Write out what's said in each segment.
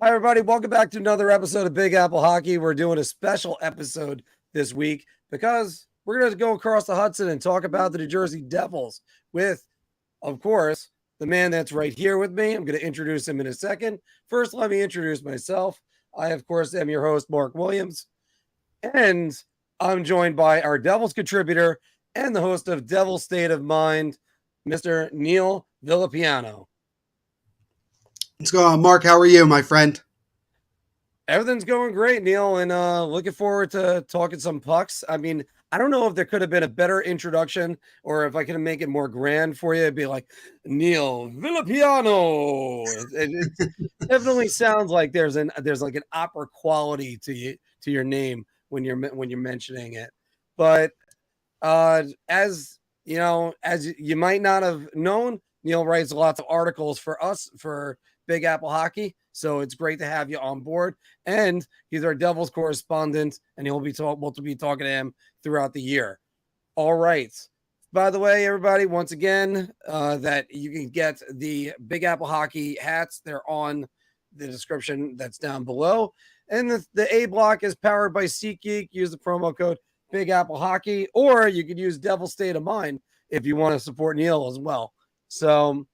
Hi, everybody. Welcome back to another episode of Big Apple Hockey. We're doing a special episode this week because we're going to go across the Hudson and talk about the New Jersey Devils with, of course, the man that's right here with me. I'm going to introduce him in a second. First, let me introduce myself. I, of course, am your host, Marc Williams, and I'm joined by our Devils contributor and the host of Devil State of Mind, Mr. Neil Villapiano. What's going on, Mark? How are you, my friend? Everything's going great, Neil, and looking forward to talking some pucks. I mean, I don't know if there could have been a better introduction or if I could make it more grand for you. It'd be like Neil Villapiano. It definitely sounds like there's like an opera quality to your name when you're mentioning it. But as you know, as you might not have known, Neil writes lots of articles for us for Big Apple Hockey. So it's great to have you on board. And he's our Devils correspondent, and we'll be talking to him throughout the year. All right. By the way, everybody, once again, that you can get the Big Apple Hockey hats. They're on the description that's down below. And the A block is powered by SeatGeek. Use the promo code Big Apple Hockey, or you could use Devil State of Mind if you want to support Neil as well. So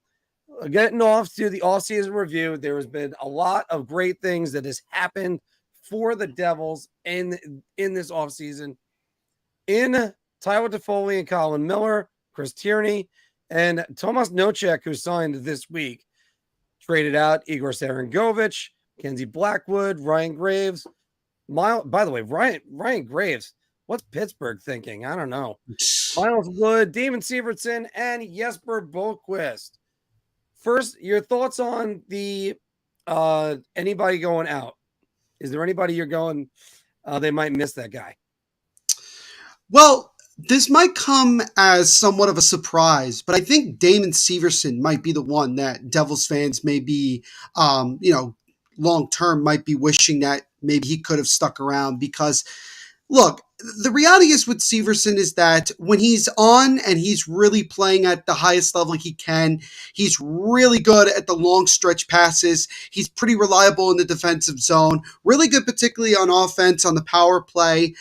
getting off to the off-season review, there has been a lot of great things that has happened for the Devils in this offseason. In Tyler Toffoli and Colin Miller, Chris Tierney, and Tomas Nosek, who signed this week, traded out Igor Sarangovich, Kenzie Blackwood, Ryan Graves. By the way, Ryan Graves, what's Pittsburgh thinking? I don't know. Miles Wood, Damon Severson, and Jesper Boquist. First, your thoughts on the anybody going out? Is there anybody you're going? They might miss that guy. Well, this might come as somewhat of a surprise, but I think Damon Severson might be the one that Devils fans may be, long term might be wishing that maybe he could have stuck around because, look, the reality is with Severson is that when he's on and he's really playing at the highest level he can, he's really good at the long stretch passes. He's pretty reliable in the defensive zone, really good, particularly on offense, on the power play.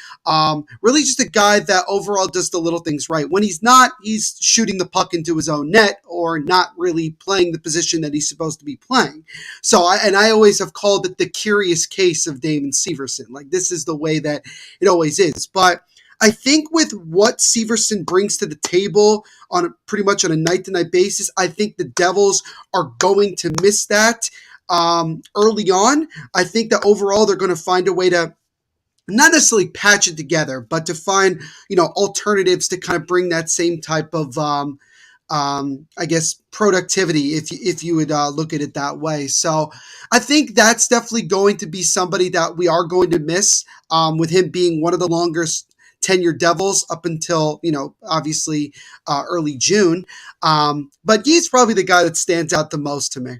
Really just a guy that overall does the little things right. When he's not, he's shooting the puck into his own net or not really playing the position that he's supposed to be playing. So I always have called it the curious case of Damon Severson. Like, this is the way that it always is. But I think with what Severson brings to the table on pretty much on a night-to-night basis, I think the Devils are going to miss that early on. I think that overall they're going to find a way to not necessarily patch it together, but to find, alternatives to kind of bring that same type of, productivity, if you would look at it that way. So I think that's definitely going to be somebody that we are going to miss, with him being one of the longest tenured Devils up until, obviously early June. But he's probably the guy that stands out the most to me.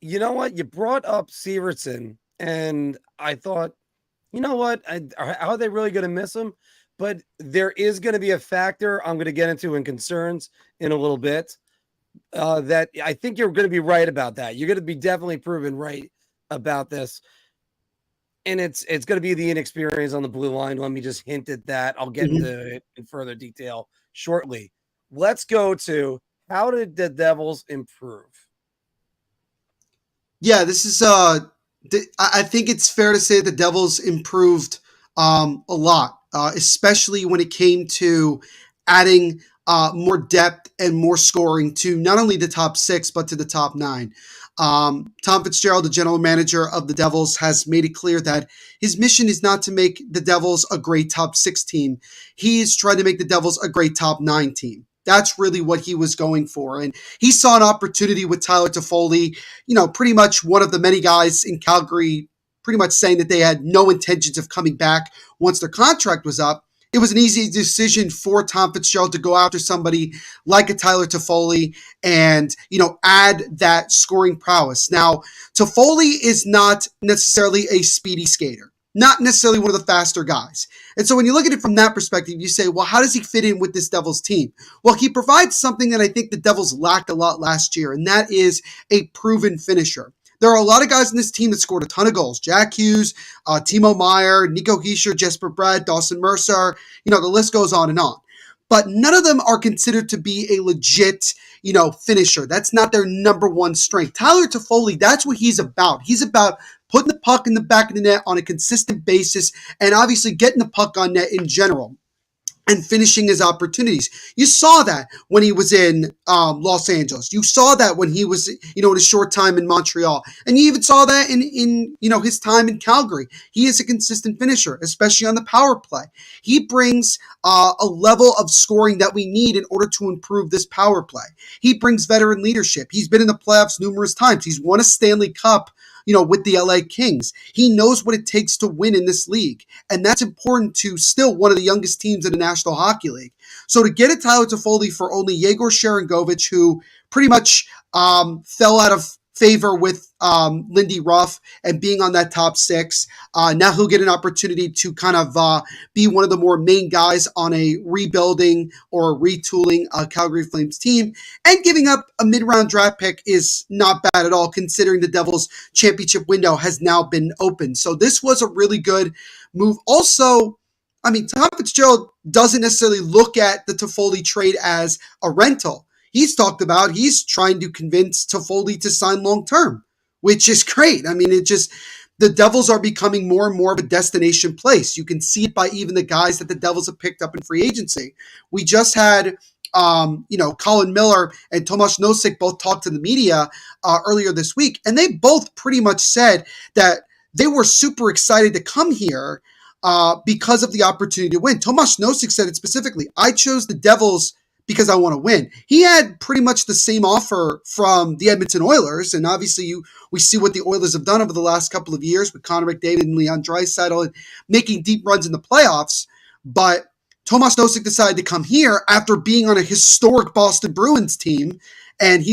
You know what? You brought up Severson, and I thought, you know what? How are they really going to miss him? But there is going to be a factor I'm going to get into in concerns in a little bit, that I think you're going to be right about that. You're going to be definitely proven right about this. And it's going to be the inexperience on the blue line. Let me just hint at that. I'll get into it in further detail shortly. Let's go to, how did the Devils improve? Yeah, this is I think it's fair to say the Devils improved a lot, especially when it came to adding more depth and more scoring to not only the top six, but to the top nine. Tom Fitzgerald, the general manager of the Devils, has made it clear that his mission is not to make the Devils a great top six team. He is trying to make the Devils a great top nine team. That's really what he was going for. And he saw an opportunity with Tyler Toffoli, pretty much one of the many guys in Calgary, pretty much saying that they had no intentions of coming back once their contract was up. It was an easy decision for Tom Fitzgerald to go after somebody like a Tyler Toffoli and, add that scoring prowess. Now, Toffoli is not necessarily a speedy skater. not necessarily one of the faster guys. And so when you look at it from that perspective, you say, well, how does he fit in with this Devils team? Well, he provides something that I think the Devils lacked a lot last year, and that is a proven finisher. There are a lot of guys in this team that scored a ton of goals. Jack Hughes, Timo Meier, Nico Hischier, Jesper Bratt, Dawson Mercer, the list goes on and on. But none of them are considered to be a legit, finisher. That's not their number one strength. Tyler Toffoli, that's what he's about. He's about putting the puck in the back of the net on a consistent basis and obviously getting the puck on net in general and finishing his opportunities. You saw that when he was in Los Angeles. You saw that when he was, in a short time in Montreal. And you even saw that in his time in Calgary. He is a consistent finisher, especially on the power play. He brings a level of scoring that we need in order to improve this power play. He brings veteran leadership. He's been in the playoffs numerous times. He's won a Stanley Cup with the LA Kings. He knows what it takes to win in this league. And that's important to still one of the youngest teams in the National Hockey League. So to get a Tyler Toffoli for only Yegor Sharangovich, who pretty much fell out of favor with Lindy Ruff and being on that top six, now he'll get an opportunity to kind of be one of the more main guys on a rebuilding or retooling Calgary Flames team. And giving up a mid-round draft pick is not bad at all, considering the Devils' championship window has now been opened. So this was a really good move. Also, Tom Fitzgerald doesn't necessarily look at the Toffoli trade as a rental. He's talked about he's trying to convince Toffoli to sign long-term, which is great. The Devils are becoming more and more of a destination place. You can see it by even the guys that the Devils have picked up in free agency. We just had, Colin Miller and Tomas Nosek both talked to the media earlier this week, and they both pretty much said that they were super excited to come here because of the opportunity to win. Tomas Nosek said it specifically. I chose the Devils because I want to win. He had pretty much the same offer from the Edmonton Oilers, and obviously we see what the Oilers have done over the last couple of years with Connor McDavid and Leon Draisaitl and making deep runs in the playoffs. But Tomas Nosek decided to come here after being on a historic Boston Bruins team, and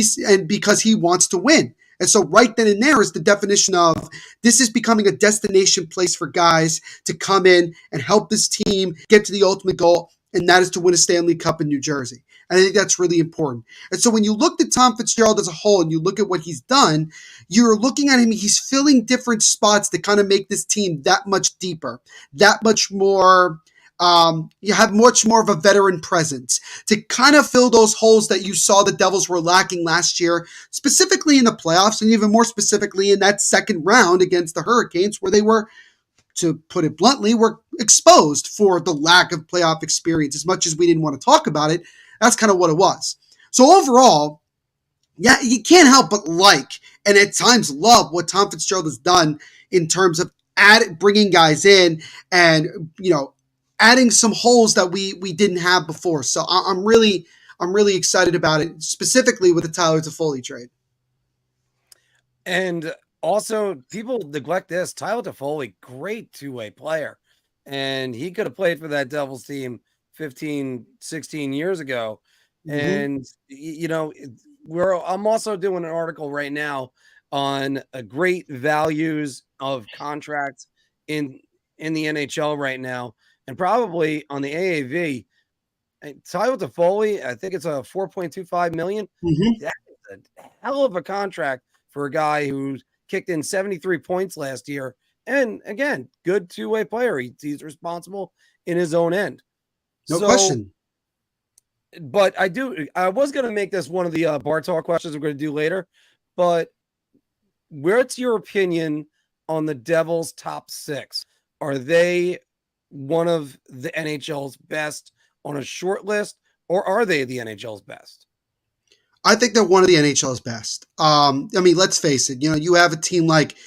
because he wants to win. And so right then and there is the definition of this is becoming a destination place for guys to come in and help this team get to the ultimate goal, and that is to win a Stanley Cup in New Jersey. And I think that's really important. And so when you look at Tom Fitzgerald as a whole and you look at what he's done, you're looking at him, he's filling different spots to kind of make this team that much deeper, that much more, you have much more of a veteran presence to kind of fill those holes that you saw the Devils were lacking last year, specifically in the playoffs and even more specifically in that second round against the Hurricanes where they were, to put it bluntly, were exposed for the lack of playoff experience. As much as we didn't want to talk about it, that's kind of what it was. So overall, yeah, you can't help but like, and at times love what Tom Fitzgerald has done in terms of bringing guys in and, adding some holes that we didn't have before. So I'm really excited about it, specifically with the Tyler Toffoli trade. And also, people neglect this. Tyler Toffoli, great two-way player. And he could have played for that Devils team 15, 16 years ago. Mm-hmm. And, I'm also doing an article right now on a great values of contracts in the NHL right now. And probably on the AAV, Tyler Toffoli, I think it's a $4.25 million. Mm-hmm. That is a hell of a contract for a guy who's kicked in 73 points last year. And again, good two-way player. He's responsible in his own end. No question. But I was going to make this one of the bar talk questions we're going to do later. But what's your opinion on the Devils' top six? Are they one of the NHL's best on a short list, or are they the NHL's best? I think they're one of the NHL's best. Let's face it. You have a team like,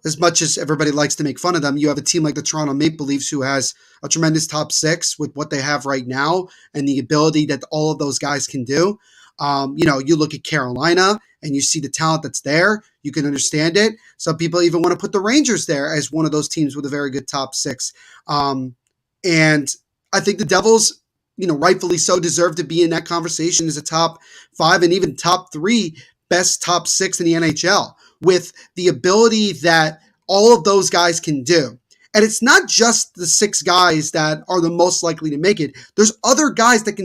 as much as everybody likes to make fun of them, you have a team like the Toronto Maple Leafs who has a tremendous top six with what they have right now and the ability that all of those guys can do. You look at Carolina and you see the talent that's there. You can understand it. Some people even want to put the Rangers there as one of those teams with a very good top six. And I think the Devils, rightfully so, deserve to be in that conversation as a top five and even top three best top six in the NHL with the ability that all of those guys can do. And it's not just the 6 guys that are the most likely to make it. There's other guys that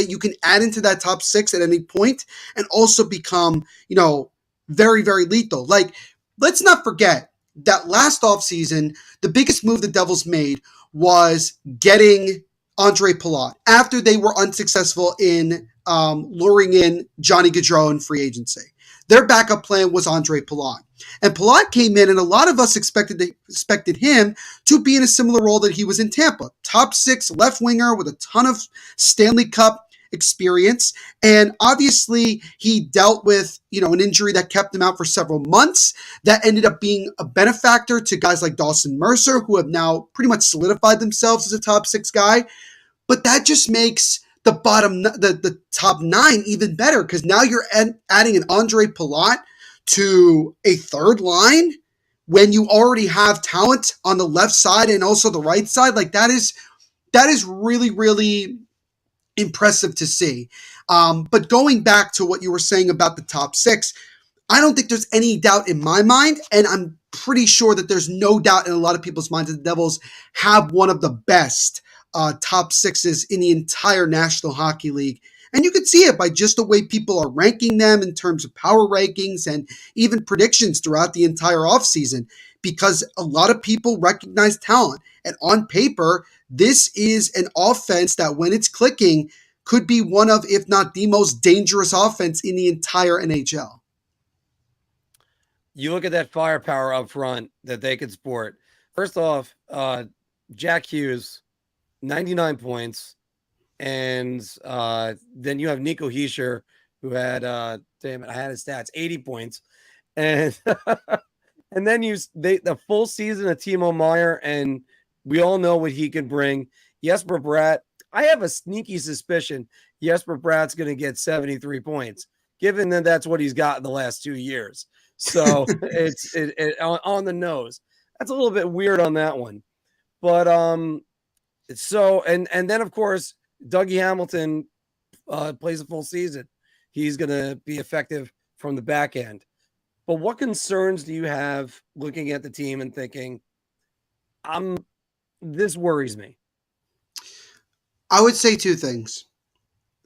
you can add into that top 6 at any point and also become, very, very lethal. Like, let's not forget that last offseason, the biggest move the Devils made was getting Andre Palat after they were unsuccessful in luring in Johnny Gaudreau in free agency. Their backup plan was Andre Palat. And Palat came in, and a lot of us expected him to be in a similar role that he was in Tampa. Top 6 left winger with a ton of Stanley Cup experience. And obviously, he dealt with, an injury that kept him out for several months. That ended up being a benefactor to guys like Dawson Mercer, who have now pretty much solidified themselves as a top 6 guy. But that just makes the top 9 even better, because now you're adding an Andre Palat to a third line when you already have talent on the left side and also the right side. Like, that is really, really impressive to see. But going back to what you were saying about the top 6, I don't think there's any doubt in my mind, and I'm pretty sure that there's no doubt in a lot of people's minds that the Devils have one of the best top 6s in the entire National Hockey League. And you can see it by just the way people are ranking them in terms of power rankings and even predictions throughout the entire offseason, because a lot of people recognize talent. And on paper, this is an offense that, when it's clicking, could be one of, if not the most dangerous offense in the entire NHL. You look at that firepower up front that they could sport. First off, Jack Hughes, 99 points. And then you have Nico Hischier, who had, I had his stats, 80 points. And and then the full season of Timo Meier, and we all know what he can bring. Jesper Bratt, I have a sneaky suspicion Jesper Bratt's going to get 73 points, given that that's what he's got in the last 2 years. So it's on the nose. That's a little bit weird on that one. But so and then, of course, Dougie Hamilton plays a full season. He's going to be effective from the back end. But what concerns do you have looking at the team and thinking, this worries me? I would say 2 things.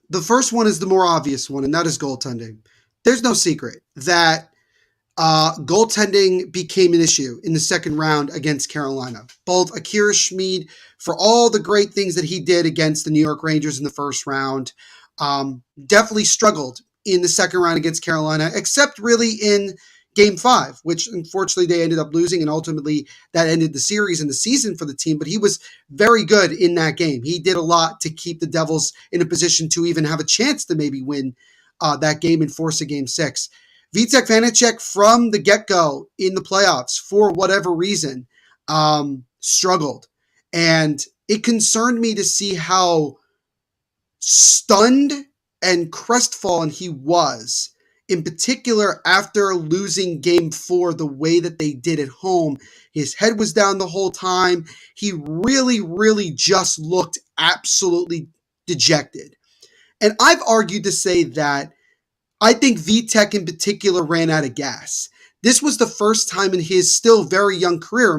The first one is the more obvious one, and that is goaltending. There's no secret that goaltending became an issue in the second round against Carolina. Both Akira Schmid, for all the great things that he did against the New York Rangers in the first round, definitely struggled in the second round against Carolina, except really in Game 5, which unfortunately they ended up losing, and ultimately that ended the series and the season for the team. But he was very good in that game. He did a lot to keep the Devils in a position to even have a chance to maybe win that game and force a Game 6. Vitek Vanacek, from the get-go in the playoffs, for whatever reason, struggled. And it concerned me to see how stunned and crestfallen he was, in particular after losing Game 4 the way that they did at home. His head was down the whole time. He really, really just looked absolutely dejected. And I've argued to say that I think Vitek in particular ran out of gas. This was the first time in his still very young career.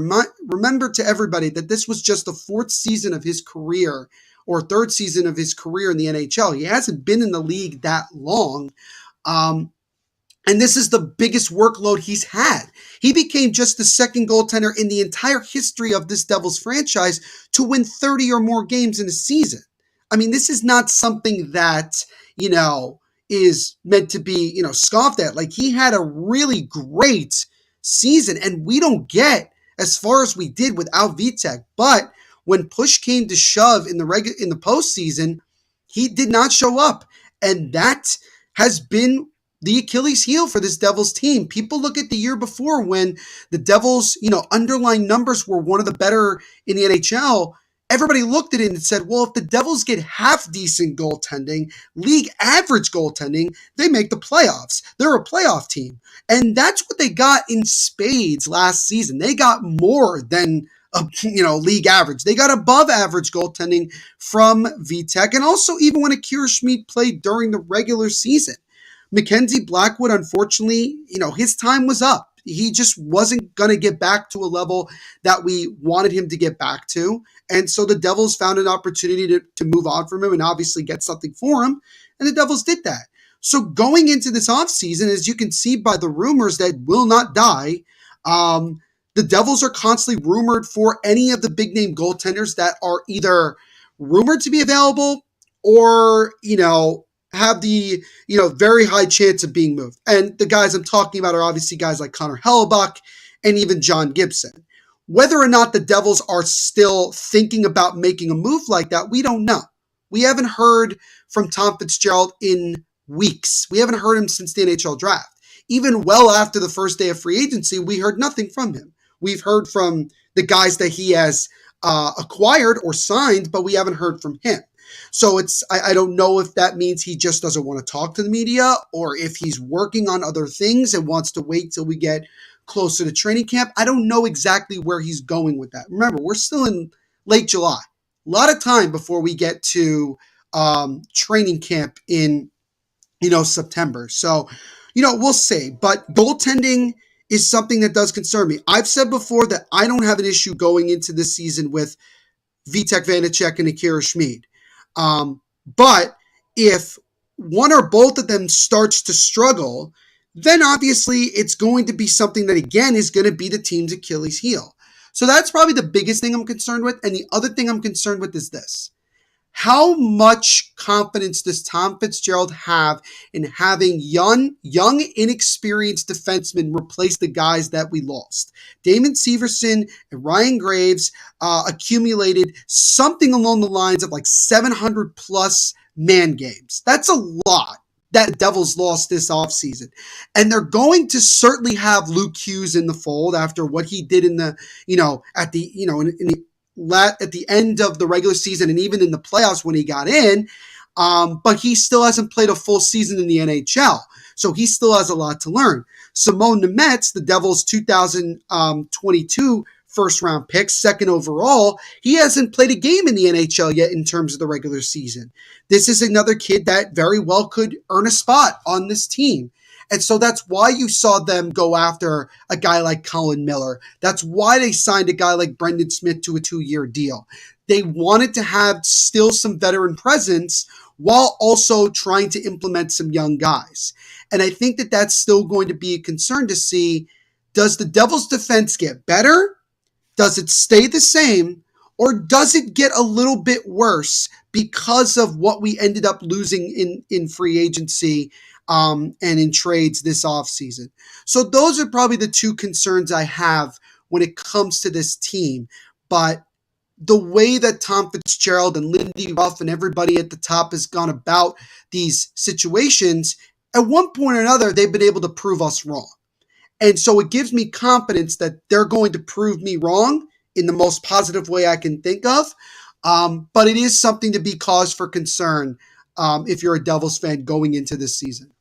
Remember, to everybody, that this was just the 4th season of his career, or 3rd season of his career in the NHL. He hasn't been in the league that long. And this is the biggest workload he's had. He became just the 2nd goaltender in the entire history of this Devils franchise to win 30 or more games in a season. I mean, this is not something that, is meant to be, scoffed at. Like, he had a really great season, and we don't get as far as we did without Vitek. But when push came to shove in the postseason, he did not show up. And that has been the Achilles heel for this Devils team. People look at the year before when the Devils, underlying numbers were one of the better in the NHL. Everybody looked at it and said, well, if the Devils get half decent goaltending, league average goaltending, they make the playoffs. They're a playoff team. And that's what they got in spades last season. They got more than league average. They got above average goaltending from Vitek, and also even when Akira Schmid played during the regular season. Mackenzie Blackwood, unfortunately, his time was up. he just wasn't going to get back to a level that we wanted him to get back to. And so the Devils found an opportunity to move on from him and obviously get something for him. And the Devils did that. So going into this offseason, as you can see by the rumors that will not die, the Devils are constantly rumored for any of the big name goaltenders that are either rumored to be available or, have the, very high chance of being moved. And the guys I'm talking about are obviously guys like Connor Hellebuck and even John Gibson. Whether or not the Devils are still thinking about making a move like that, we don't know. We haven't heard from Tom Fitzgerald in weeks. We haven't heard him since the NHL draft. Even well after the first day of free agency, we heard nothing from him. We've heard from the guys that he has acquired or signed, but we haven't heard from him. So I don't know if that means he just doesn't want to talk to the media or if he's working on other things and wants to wait till we get closer to training camp. I don't know exactly where he's going with that. Remember, we're still in late July. A lot of time before we get to training camp in, September. So, we'll see. But goaltending is something that does concern me. I've said before that I don't have an issue going into this season with Vitek Vanacek and Akira Schmid. But if one or both of them starts to struggle, then obviously it's going to be something that, again, is going to be the team's Achilles heel. So that's probably the biggest thing I'm concerned with. And the other thing I'm concerned with is this. How much confidence does Tom Fitzgerald have in having young, inexperienced defensemen replace the guys that we lost? Damon Severson and Ryan Graves accumulated something along the lines of like 700 plus man games. That's a lot that Devils lost this offseason. And they're going to certainly have Luke Hughes in the fold after what he did in the, at the end of the regular season and even in the playoffs when he got in, but he still hasn't played a full season in the NHL. So he still has a lot to learn. Simone Nemec, the Devils' 2022 first-round pick, second overall, he hasn't played a game in the NHL yet in terms of the regular season. This is another kid that very well could earn a spot on this team. And so that's why you saw them go after a guy like Colin Miller. That's why they signed a guy like Brendan Smith to a 2-year deal. They wanted to have still some veteran presence while also trying to implement some young guys. And I think that that's still going to be a concern to see, does the Devils' defense get better? Does it stay the same? Or does it get a little bit worse because of what we ended up losing in free agency and in trades this offseason? So those are probably the two concerns I have when it comes to this team. But the way that Tom Fitzgerald and Lindy Ruff and everybody at the top has gone about these situations, at one point or another, they've been able to prove us wrong. And so it gives me confidence that they're going to prove me wrong in the most positive way I can think of. But it is something to be cause for concern if you're a Devils fan going into this season.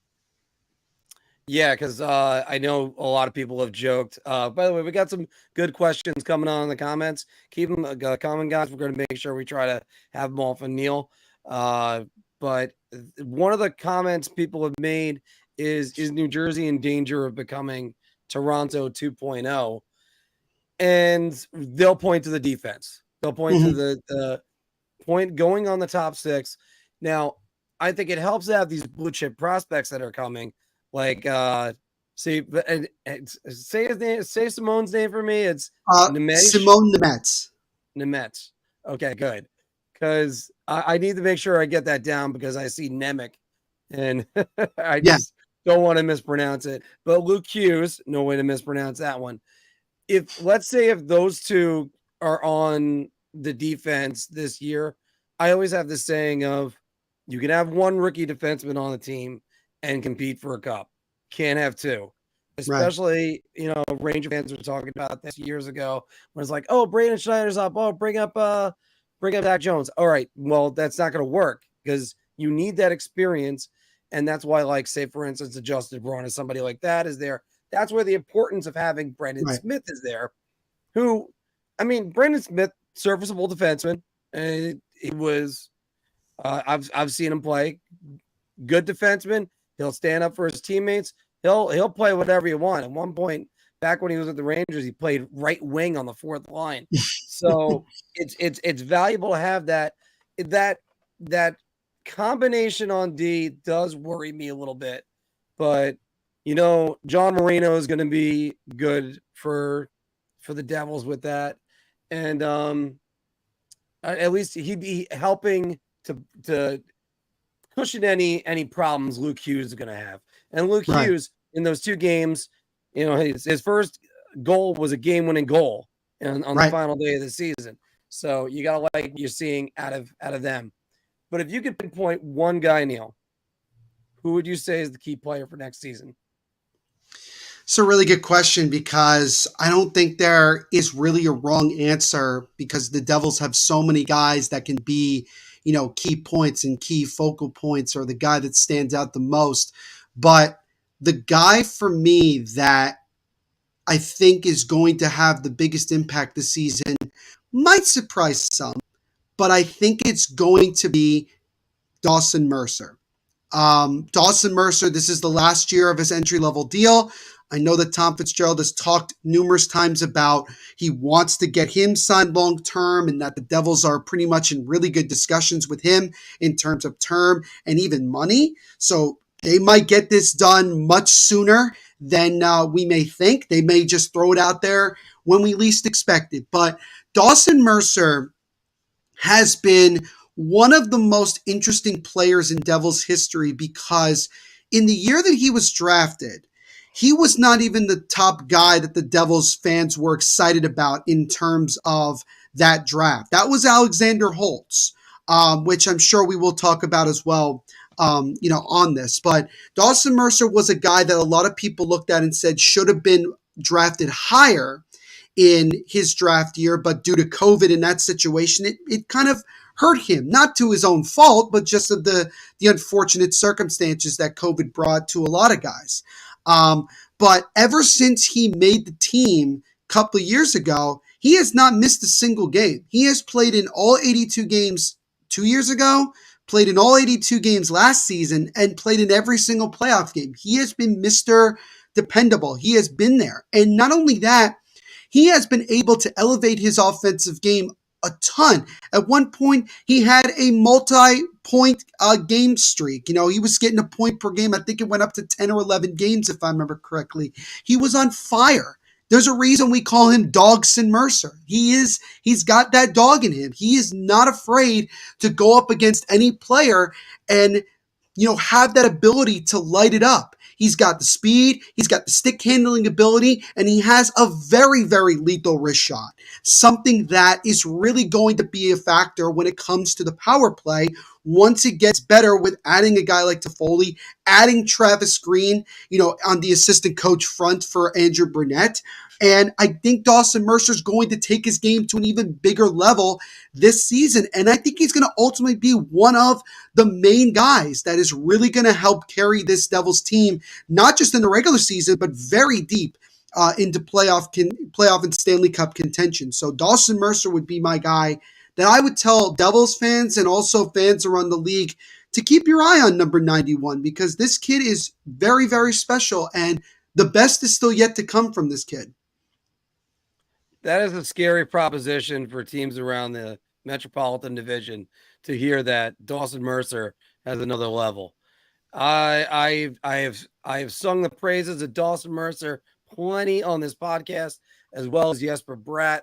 Yeah, because I know a lot of people have joked. By the way, we got some good questions coming on in the comments. Keep them coming, guys. We're going to make sure we try to have them all for Neil. But one of the comments people have made is New Jersey in danger of becoming Toronto 2.0? And they'll point to the defense. They'll point to the point going on the top six. Now, I think it helps to have these blue chip prospects that are coming. Like, say his name, say Simone's name for me. It's Simone Nemec. Nemec. Okay, good. Because I need to make sure I get that down because I see Nemec and I just don't want to mispronounce it. But Luke Hughes, no way to mispronounce that one. Let's say if those two are on the defense this year, I always have this saying of you can have one rookie defenseman on the team and compete for a cup. Can't have two. Especially, Ranger fans were talking about this years ago when it's like, oh, Braden Schneider's up. Oh, bring up Zach Jones. All right. Well, that's not going to work because you need that experience. And that's why, like, say, for instance, a Justin Braun or somebody like that is there. That's where the importance of having Brendan Smith is there. Brendan Smith, serviceable defenseman. He was, I've seen him play. Good defenseman. He'll stand up for his teammates. He'll play whatever you want. At one point, back when he was at the Rangers, he played right wing on the fourth line. So it's valuable to have that combination on D does worry me a little bit. But John Marino is going to be good for the Devils with that. And at least he'd be helping to cushion any problems Luke Hughes is going to have. And Luke Hughes in those two games, his first goal was a game-winning goal on the final day of the season. So you got to like you're seeing out of them. But if you could pinpoint one guy, Neil, who would you say is the key player for next season? It's a really good question because I don't think there is really a wrong answer because the Devils have so many guys that can be, key points and key focal points or the guy that stands out the most. But the guy for me that I think is going to have the biggest impact this season might surprise some, but I think it's going to be Dawson Mercer. Dawson Mercer, this is the last year of his entry-level deal. I know that Tom Fitzgerald has talked numerous times about he wants to get him signed long-term and that the Devils are pretty much in really good discussions with him in terms of term and even money. So they might get this done much sooner than we may think. They may just throw it out there when we least expect it. But Dawson Mercer has been one of the most interesting players in Devils history because in the year that he was drafted, he was not even the top guy that the Devils fans were excited about in terms of that draft. That was Alexander Holtz, which I'm sure we will talk about as well, on this. But Dawson Mercer was a guy that a lot of people looked at and said should have been drafted higher in his draft year, but due to COVID in that situation, it kind of hurt him, not to his own fault, but just of the unfortunate circumstances that COVID brought to a lot of guys. But ever since he made the team a couple of years ago, he has not missed a single game. He has played in all 82 games 2 years ago, played in all 82 games last season, and played in every single playoff game. He has been Mr. Dependable. He has been there. And not only that, he has been able to elevate his offensive game a ton. At one point, he had a multi-point game streak. He was getting a point per game. I think it went up to 10 or 11 games, if I remember correctly. He was on fire. There's a reason we call him Dawson Mercer. He's got that dog in him. He is not afraid to go up against any player and, have that ability to light it up. He's got the speed, he's got the stick handling ability, and he has a very, very lethal wrist shot. Something that is really going to be a factor when it comes to the power play once it gets better with adding a guy like Toffoli, adding Travis Green, on the assistant coach front for Andrew Brunette. And I think Dawson Mercer is going to take his game to an even bigger level this season. And I think he's going to ultimately be one of the main guys that is really going to help carry this Devils team, not just in the regular season, but very deep into playoff and Stanley Cup contention. So Dawson Mercer would be my guy that I would tell Devils fans and also fans around the league to keep your eye on number 91 because this kid is very, very special and the best is still yet to come from this kid. That is a scary proposition for teams around the Metropolitan Division to hear that Dawson Mercer has another level. I have sung the praises of Dawson Mercer plenty on this podcast, as well as Jesper Bratt,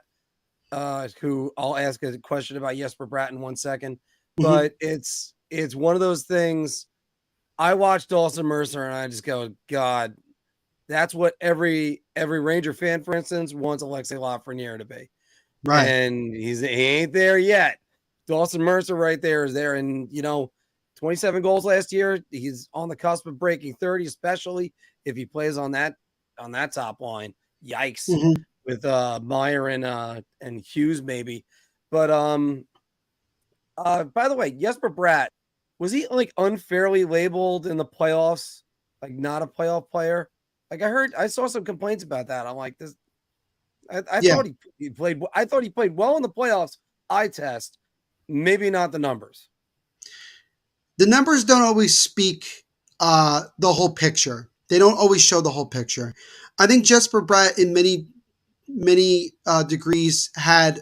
who I'll ask a question about Jesper Bratt in 1 second. But it's one of those things. I watch Dawson Mercer and I just go, God, that's what every Ranger fan, for instance, wants Alexei Lafreniere to be. Right. And he ain't there yet. Dawson Mercer right there is there. And, 27 goals last year. He's on the cusp of breaking 30, especially if he plays on that top line. Yikes. With Meyer and Hughes maybe. But by the way, Jesper Bratt, was he like unfairly labeled in the playoffs? Like not a playoff player? Like I saw some complaints about that. I'm like, this. I thought he played. I thought he played well in the playoffs. Eye test, maybe not the numbers. The numbers don't always speak the whole picture. They don't always show the whole picture. I think Jesper Bratt, in many degrees, had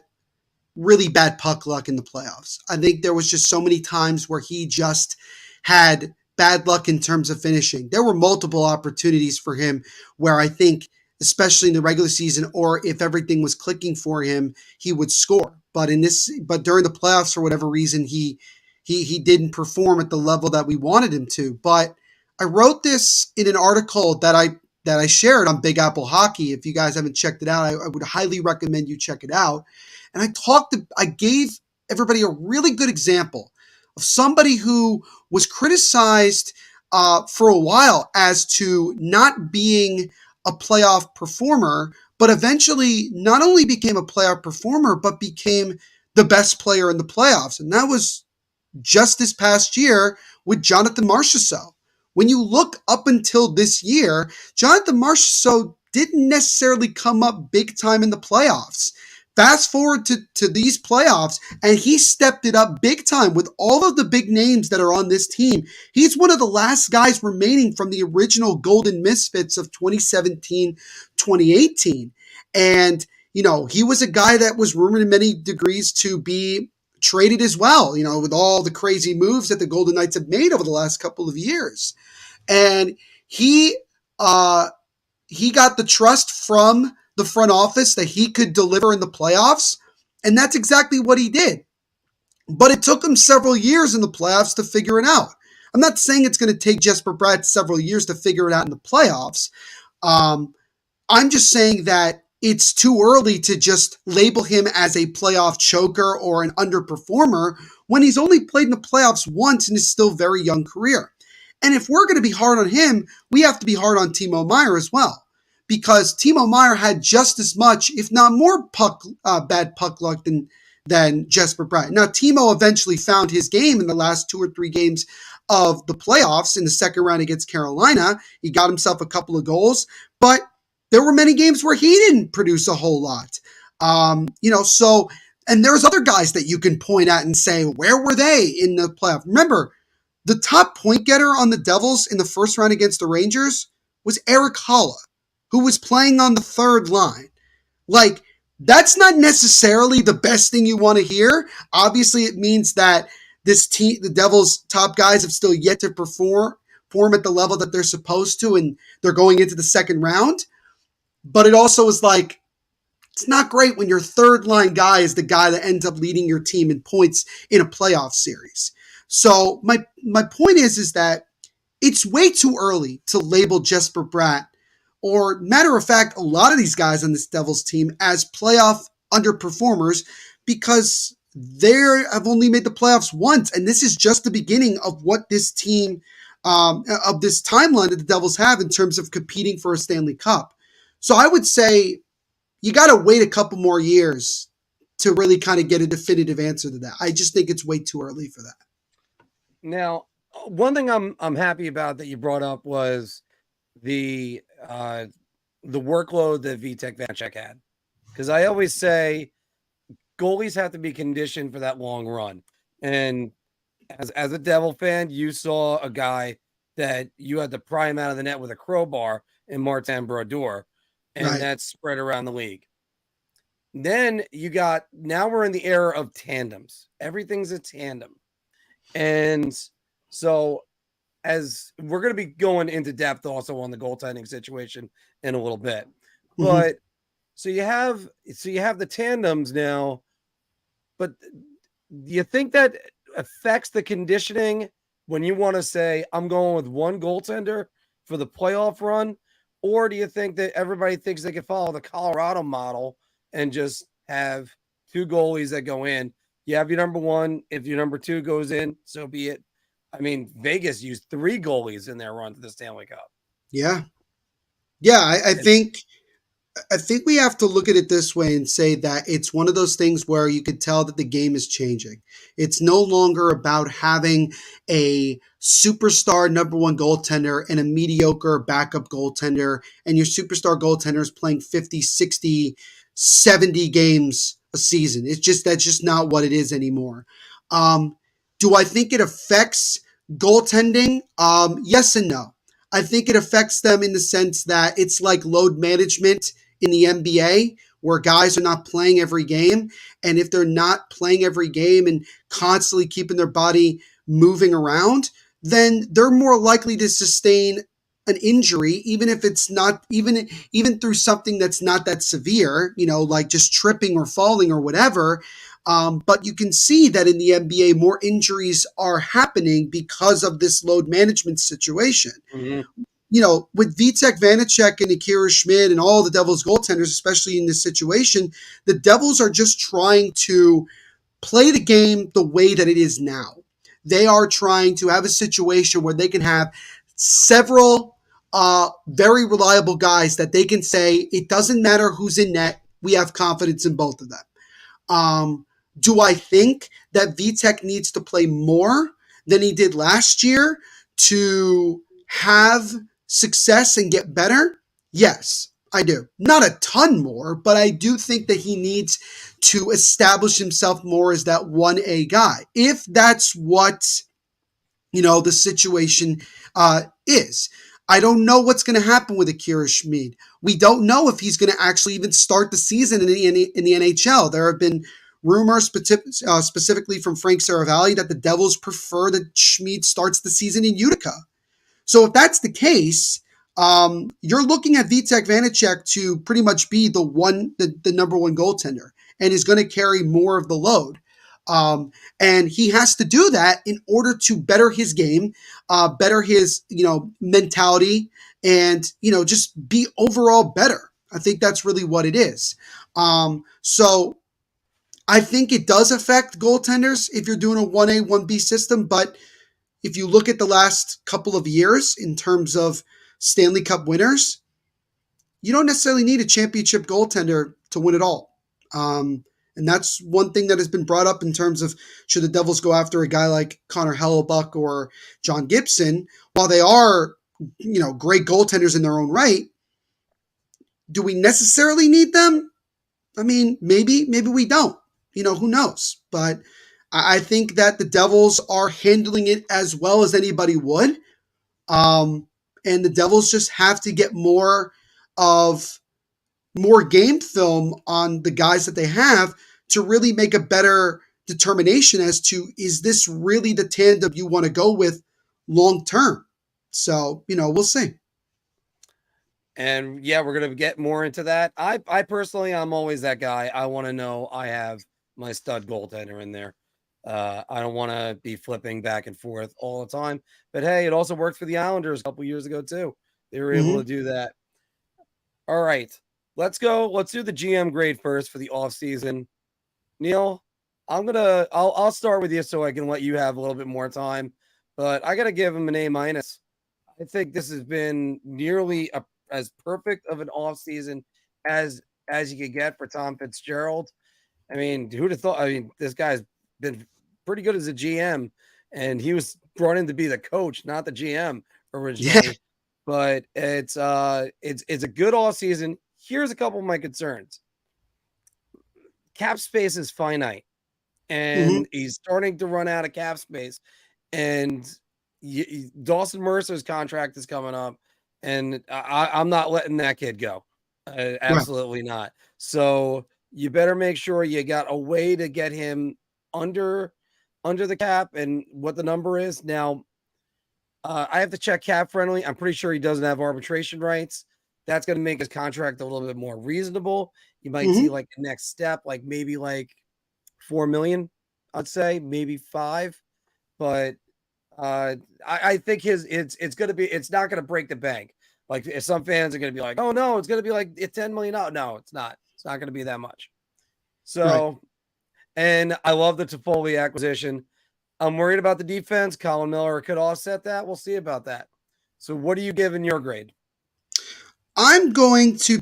really bad puck luck in the playoffs. I think there was just so many times where he just had bad luck in terms of finishing. There were multiple opportunities for him where I think, especially in the regular season, or if everything was clicking for him, he would score. But during the playoffs, for whatever reason, he didn't perform at the level that we wanted him to. But I wrote this in an article that I shared on Big Apple Hockey. If you guys haven't checked it out, I would highly recommend you check it out. And I gave everybody a really good example of somebody who was criticized for a while as to not being a playoff performer, but eventually not only became a playoff performer, but became the best player in the playoffs. And that was just this past year with Jonathan Marchessault. When you look up until this year, Jonathan Marchessault didn't necessarily come up big time in the playoffs. Fast forward to these playoffs, and he stepped it up big time with all of the big names that are on this team. He's one of the last guys remaining from the original Golden Misfits of 2017, 2018. And, he was a guy that was rumored in many degrees to be traded as well, with all the crazy moves that the Golden Knights have made over the last couple of years. And he got the trust from the front office that he could deliver in the playoffs, and that's exactly what he did. But it took him several years in the playoffs to figure it out. I'm not saying it's going to take Jesper Bratt several years to figure it out in the playoffs. I'm just saying that it's too early to just label him as a playoff choker or an underperformer when he's only played in the playoffs once in his still very young career. And if we're going to be hard on him, we have to be hard on Timo Meier as well. Because Timo Meier had just as much, if not more, bad puck luck than Jesper Bratt. Now, Timo eventually found his game in the last 2 or 3 games of the playoffs in the second round against Carolina. He got himself a couple of goals, but there were many games where he didn't produce a whole lot. And there's other guys that you can point at and say, where were they in the playoff? Remember, the top point getter on the Devils in the first round against the Rangers was Eric Haula, who was playing on the third line. Like, that's not necessarily the best thing you want to hear. Obviously, it means that this team, the Devils' top guys, have still yet to perform at the level that they're supposed to, and they're going into the second round. But it also is like, it's not great when your third line guy is the guy that ends up leading your team in points in a playoff series. So my point is that it's way too early to label Jesper Bratt, or matter of fact, a lot of these guys on this Devils team, as playoff underperformers, because they have only made the playoffs once, and this is just the beginning of what this team, of this timeline that the Devils have in terms of competing for a Stanley Cup. So I would say you got to wait a couple more years to really kind of get a definitive answer to that. I just think it's way too early for that. Now, one thing I'm happy about that you brought up was the workload that Vitek Vanecek had, because I always say goalies have to be conditioned for that long run. And as a Devil fan, you saw a guy that you had to pry him out of the net with a crowbar in Martin Brodeur, and Right. that's spread around the league. Then now we're in the era of tandems. Everything's a tandem. And so as we're going to be going into depth also on the goaltending situation in a little bit, but so you have the tandems now, but do you think that affects the conditioning when you want to say, I'm going with one goaltender for the playoff run? Or do you think that everybody thinks they can follow the Colorado model and just have 2 goalies that go in? You have your number one. If your number 2 goes in, so be it. I mean, Vegas used 3 goalies in their run to the Stanley Cup. Yeah. I think we have to look at it this way and say that it's one of those things where you could tell that the game is changing. It's no longer about having a superstar number 1 goaltender and a mediocre backup goaltender, and your superstar goaltender is playing 50, 60, 70 games a season. That's just not what it is anymore. Do I think it affects goaltending? Yes and no. I think it affects them in the sense that it's like load management in the NBA, where guys are not playing every game. And if they're not playing every game and constantly keeping their body moving around, then they're more likely to sustain an injury, even if it's not even through something that's not that severe, like just tripping or falling or whatever. But you can see that in the NBA, more injuries are happening because of this load management situation. Mm-hmm. With Vitek Vanacek and Akira Schmid and all the Devils goaltenders, especially in this situation, the Devils are just trying to play the game the way that it is now. They are trying to have a situation where they can have several very reliable guys that they can say, it doesn't matter who's in net, we have confidence in both of them. Do I think that Vitek needs to play more than he did last year to have success and get better? Yes, I do. Not a ton more, but I do think that he needs to establish himself more as that 1A guy. If that's what, the situation is. I don't know what's going to happen with Akira Schmid. We don't know if he's going to actually even start the season in the NHL. There have been rumors specifically from Frank Saravalli that the Devils prefer that Schmid starts the season in Utica. So if that's the case, you're looking at Vitek Vanacek to pretty much be the number one goaltender, and is going to carry more of the load. And he has to do that in order to better his game, better his, mentality, and, just be overall better. I think that's really what it is. So I think it does affect goaltenders if you're doing a 1A, 1B system. But if you look at the last couple of years in terms of Stanley Cup winners, you don't necessarily need a championship goaltender to win it all. And that's one thing that has been brought up in terms of should the Devils go after a guy like Connor Hellebuck or John Gibson. While they are, great goaltenders in their own right, do we necessarily need them? I mean, maybe we don't. Who knows? But I think that the Devils are handling it as well as anybody would. And the Devils just have to get more game film on the guys that they have to really make a better determination as to, is this really the tandem you want to go with long term? So, we'll see. And yeah, we're going to get more into that. I personally, I'm always that guy. I want to know I have my stud goaltender in there. I don't want to be flipping back and forth all the time. But hey, it also worked for the Islanders a couple years ago too. They were able to do that. All right, let's go. Let's do the GM grade first for the offseason. Neil, I'll start with you so I can let you have a little bit more time. But I got to give him an A-. I think this has been nearly as perfect of an offseason as you could get for Tom Fitzgerald. I mean, who'd have thought? I mean, this guy's been pretty good as a GM, and he was brought in to be the coach, not the GM originally. Yeah. But it's a good offseason. Here's a couple of my concerns. Cap space is finite, and he's starting to run out of cap space. And Dawson Mercer's contract is coming up, and I'm not letting that kid go. Absolutely not. So you better make sure you got a way to get him under the cap and what the number is. Now, I have to check cap friendly. I'm pretty sure he doesn't have arbitration rights. That's going to make his contract a little bit more reasonable. You might see like the next step, like maybe like $4 million, I'd say, maybe 5. But I think it's going to be, it's not going to break the bank. Like if some fans are going to be like, oh no, it's going to be like $10 million. No, it's not. It's not going to be that much. So, and I love the Toffoli acquisition. I'm worried about the defense. Colin Miller could offset that. We'll see about that. So what do you give in your grade? I'm going to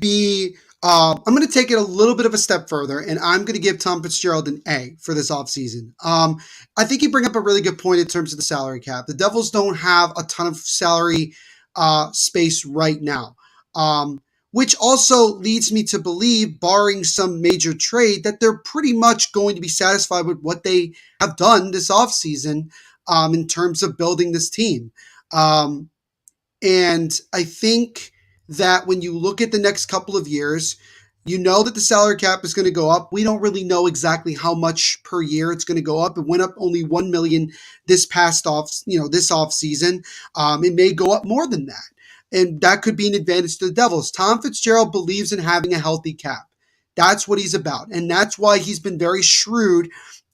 take it a little bit of a step further, and I'm going to give Tom Fitzgerald an A for this offseason. I think you bring up a really good point in terms of the salary cap. The Devils don't have a ton of salary space right now, which also leads me to believe, barring some major trade, that they're pretty much going to be satisfied with what they have done this offseason in terms of building this team. And I think that when you look at the next couple of years, you know that the salary cap is going to go up. We don't really know exactly how much per year it's going to go up. It went up only 1 million this off season. It may go up more than that. And that could be an advantage to the Devils. Tom Fitzgerald believes in having a healthy cap. That's what he's about. And that's why he's been very shrewd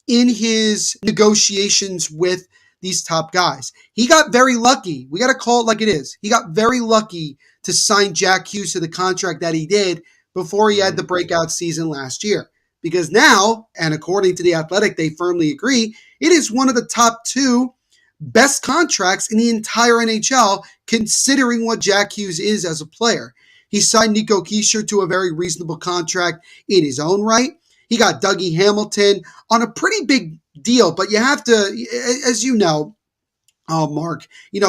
in his negotiations with these top guys. He got very lucky. We got to call it like it is. He got very lucky to sign Jack Hughes to the contract that he did before he had the breakout season last year. Because now, and according to The Athletic, they firmly agree, it is one of the top 2 best contracts in the entire NHL, considering what Jack Hughes is as a player. He signed Nico Hischier to a very reasonable contract in his own right. He got Dougie Hamilton on a pretty big deal, but you have to, as you know, Mark,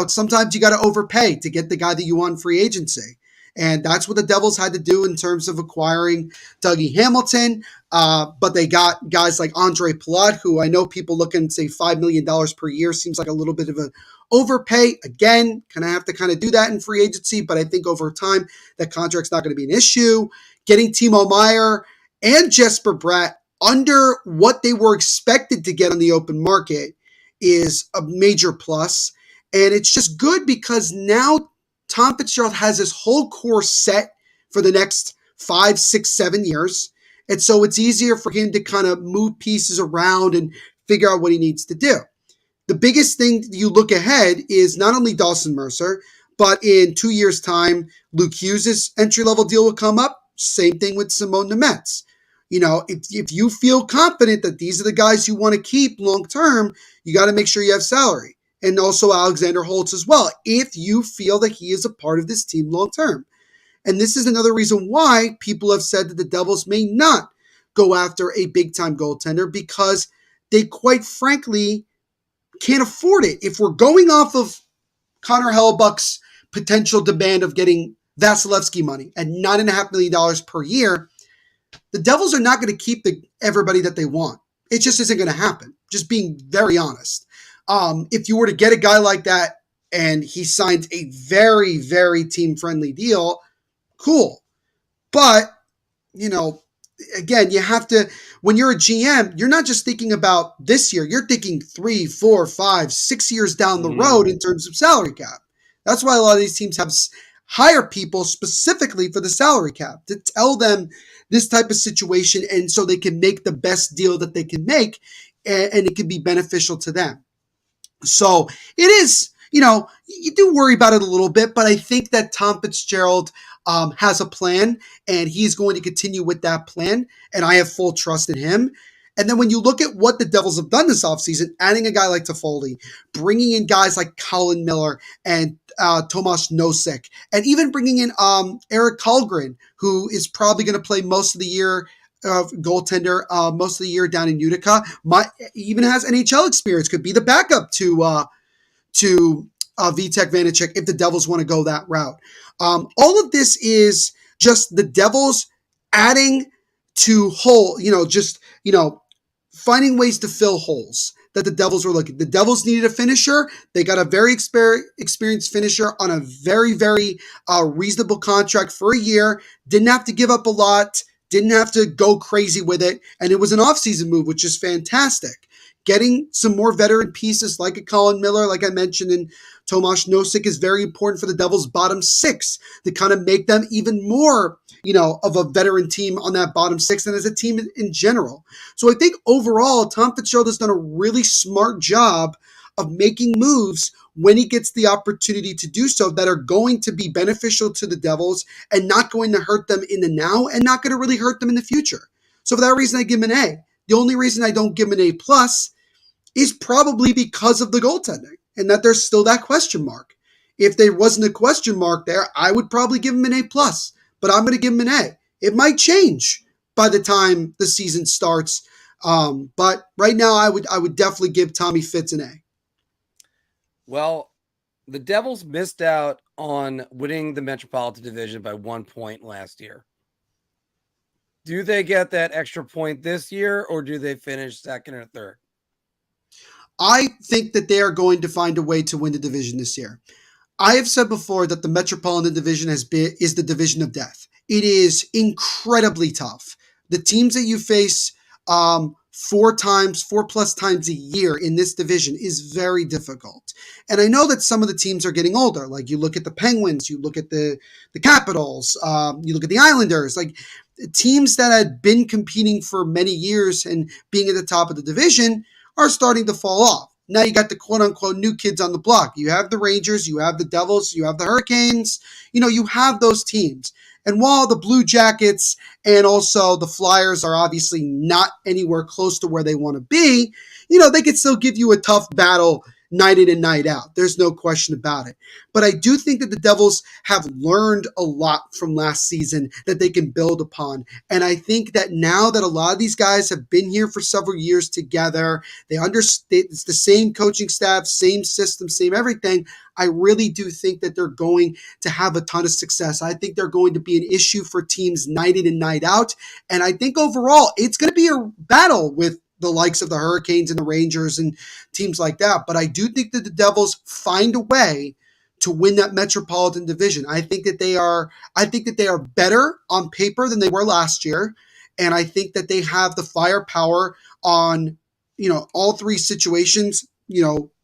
sometimes you got to overpay to get the guy that you want in free agency. And that's what the Devils had to do in terms of acquiring Dougie Hamilton. But they got guys like Andre Palat, who I know people look and say $5 million per year seems like a little bit of an overpay. Again, kind of have to kind of do that in free agency, but I think over time that contract's not going to be an issue. Getting Timo Meier and Jesper Bratt under what they were expected to get on the open market is a major plus. And it's just good because now Tom Fitzgerald has his whole core set for the next 5, 6, 7 years. And so it's easier for him to kind of move pieces around and figure out what he needs to do. The biggest thing you look ahead is not only Dawson Mercer, but in 2 years' time, Luke Hughes' entry-level deal will come up. Same thing with Simone Nemeth. If you feel confident that these are the guys you want to keep long-term, you got to make sure you have salary. And also Alexander Holtz as well, if you feel that he is a part of this team long-term. And this is another reason why people have said that the Devils may not go after a big-time goaltender because they quite frankly can't afford it. If we're going off of Connor Hellebuck's potential demand of getting Vasilevsky money at $9.5 million per year, the Devils are not going to keep everybody that they want. It just isn't going to happen, just being very honest. If you were to get a guy like that and he signed a very, very team-friendly deal, cool. But, again, you have to, when you're a GM, you're not just thinking about this year. You're thinking 3, 4, 5, 6 years down the road in terms of salary cap. That's why a lot of these teams hire people specifically for the salary cap to tell them this type of situation and so they can make the best deal that they can make and it can be beneficial to them. So it is, you do worry about it a little bit, but I think that Tom Fitzgerald has a plan and he's going to continue with that plan. And I have full trust in him. And then when you look at what the Devils have done this offseason, adding a guy like Toffoli, bringing in guys like Colin Miller and Tomas Nosek, and even bringing in Eric Kallgren, who is probably going to play most of the year goaltender most of the year down in Utica. Even has NHL experience, could be the backup to Vitek Vanacek if the Devils want to go that route. All of this is just the Devils adding to finding ways to fill holes that the Devils were looking. The Devils needed a finisher. They got a very experienced finisher on a very, very reasonable contract for a year. Didn't have to give up a lot. Didn't have to go crazy with it. And it was an offseason move, which is fantastic. Getting some more veteran pieces like a Colin Miller, like I mentioned, and Tomas Nosek is very important for the Devils' bottom 6 to kind of make them even more, of a veteran team on that bottom 6 and as a team in general. So I think overall, Tom Fitzgerald has done a really smart job of making moves when he gets the opportunity to do so that are going to be beneficial to the Devils and not going to hurt them in the now and not going to really hurt them in the future. So for that reason, I give him an A. The only reason I don't give him an A+ is probably because of the goaltending and that there's still that question mark. If there wasn't a question mark there, I would probably give him an A+, but I'm going to give him an A. It might change by the time the season starts, but right now I would definitely give Tommy Fitz an A. Well, the Devils missed out on winning the Metropolitan Division by 1 point last year. Do they get that extra point this year, or do they finish second or third? I think that they are going to find a way to win the division this year. I have said before that the Metropolitan Division is the division of death. It is incredibly tough. The teams that you face 4+ times a year in this division is very difficult. And I know that some of the teams are getting older. Like you look at the Penguins, you look at the Capitals, you look at the Islanders, like teams that had been competing for many years and being at the top of the division are starting to fall off. Now you got the quote-unquote new kids on the block. You have the Rangers, you have the Devils, you have the Hurricanes. You have those teams. And while the Blue Jackets and also the Flyers are obviously not anywhere close to where they want to be, they could still give you a tough battle night in and night out. There's no question about it. But I do think that the Devils have learned a lot from last season that they can build upon. And I think that now that a lot of these guys have been here for several years together, they understand it's the same coaching staff, same system, same everything. I really do think that they're going to have a ton of success. I think they're going to be an issue for teams night in and night out. And I think overall, it's going to be a battle with the likes of the Hurricanes and the Rangers and teams like that. But I do think that the Devils find a way to win that Metropolitan Division. I think that they are better on paper than they were last year. And I think that they have the firepower on, all three situations,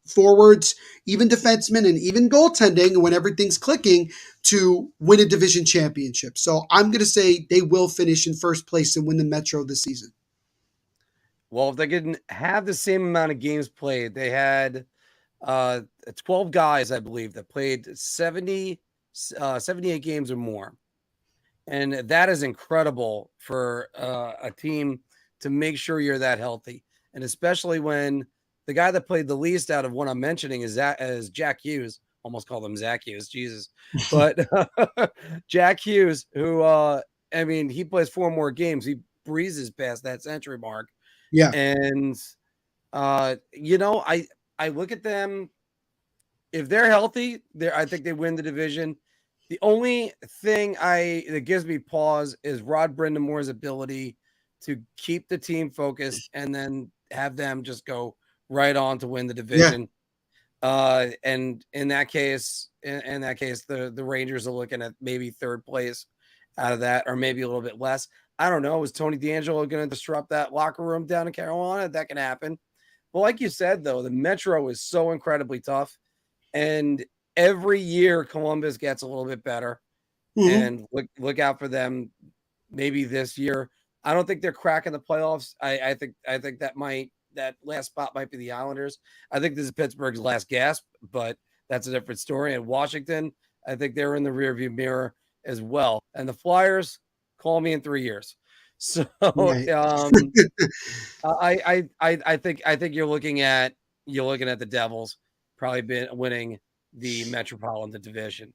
forwards, even defensemen, and even goaltending when everything's clicking to win a division championship. So I'm going to say they will finish in first place and win the Metro this season. Well, if they can have the same amount of games played, they had 12 guys, I believe, that played 78 games or more. And that is incredible for a team to make sure you're that healthy. And especially when the guy that played the least out of what I'm mentioning is Jack Hughes. Almost called him Zach Hughes, Jesus. But Jack Hughes, who, he plays 4 more games. He breezes past that century mark. Yeah. And, I look at them. If they're healthy, I think they win the division. The only thing that gives me pause is Rod Brindamore's ability to keep the team focused and then have them just go right on to win the division. Yeah. And in that case, the Rangers are looking at maybe third place out of that, or maybe a little bit less. I don't know. Is Tony DeAngelo going to disrupt that locker room down in Carolina? That can happen. But like you said, though, the Metro is so incredibly tough. And every year Columbus gets a little bit better. Mm-hmm. And look out for them maybe this year. I don't think they're cracking the playoffs. I think that last spot might be the Islanders. I think this is Pittsburgh's last gasp, but that's a different story. And Washington, I think they're in the rearview mirror as well. And the Flyers, call me in 3 years. So right. I think you're looking at the Devils probably winning the Metropolitan Division.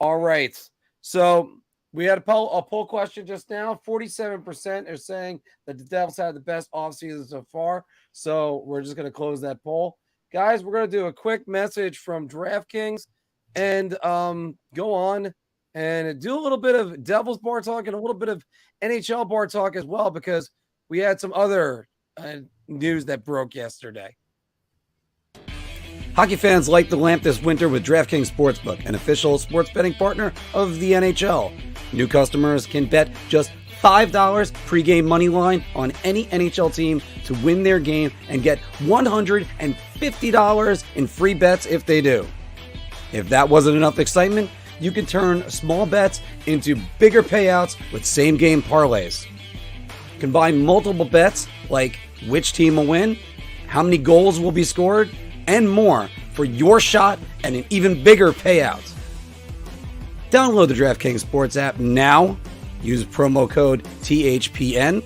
All right. So we had a poll question just now. 47% are saying that the Devils had the best offseason so far. So we're just going to close that poll. Guys, we're going to do a quick message from DraftKings and go on and do a little bit of Devils bar talk and a little bit of NHL bar talk as well, because we had some other news that broke yesterday. Hockey fans light the lamp this winter with DraftKings Sportsbook, an official sports betting partner of the NHL. New customers can bet just $5 pregame moneyline on any NHL team to win their game and get $150 in free bets if they do. If that wasn't enough excitement, you can turn small bets into bigger payouts with same-game parlays. Combine multiple bets like which team will win, how many goals will be scored, and more for your shot at an even bigger payout. Download the DraftKings Sports app now. Use promo code THPN.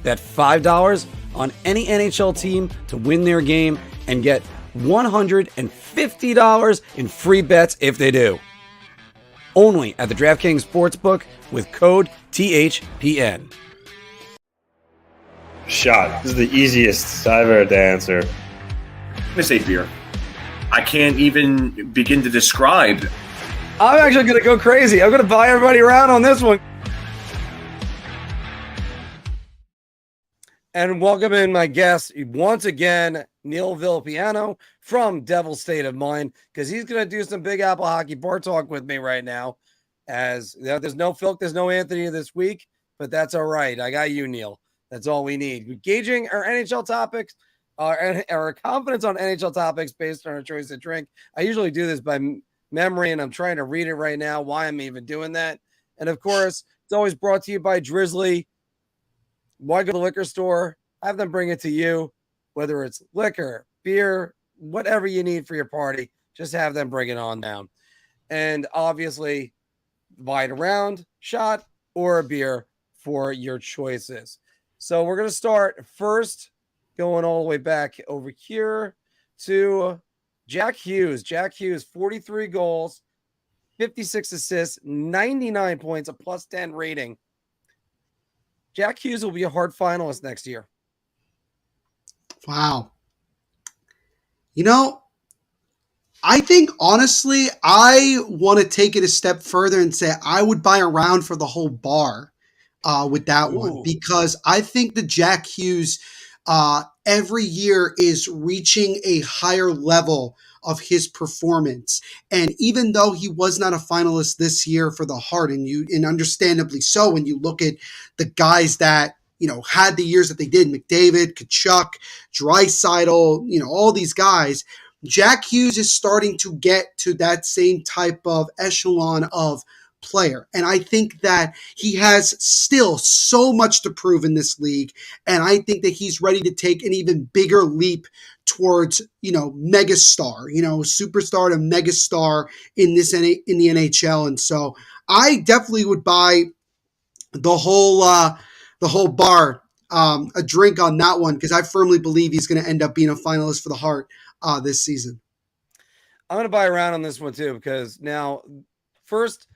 Bet $5 on any NHL team to win their game and get $150 in free bets if they do. Only at the DraftKings Sportsbook with code THPN. Shot. This is the easiest I've ever had to answer. I'm going to say beer. I can't even begin to describe. I'm actually going to go crazy. I'm going to buy everybody around on this one. And welcome in my guest once again, Neil Villapiano from Devil's State of Mind, because he's going to do some Big Apple hockey bar talk with me right now. As there's no Phil, there's no Anthony this week, but that's all right. I got you, Neil. That's all we need. We're gauging our NHL topics, our confidence on NHL topics based on our choice to drink. I usually do this by memory, and I'm trying to read it right now. Why I'm even doing that, and of course, it's always brought to you by Drizly. Why go to the liquor store? Have them bring it to you, whether it's liquor, beer, whatever you need for your party. Just have them bring it on down. And obviously, buy it around, shot, or a beer for your choices. So we're going to start first, going all the way back over here to Jack Hughes. Jack Hughes, 43 goals, 56 assists, 99 points, a plus 10 rating. Jack Hughes will be a hard finalist next year. Wow. You know, I think honestly, I want to take it a step further and say I would buy around for the whole bar with that one, because I think the Jack Hughes every year is reaching a higher level of his performance. And even though he was not a finalist this year for the Hart, and understandably so, when you look at the guys that had the years that they did, McDavid, Tkachuk, Draisaitl, all these guys, Jack Hughes is starting to get to that same type of echelon of player. And I think that he has still so much to prove in this league. And I think that he's ready to take an even bigger leap towards, megastar, superstar to megastar in the NHL. And so I definitely would buy the whole bar a drink on that one, because I firmly believe he's going to end up being a finalist for the Hart this season. I'm going to buy around on this one too, because now, first,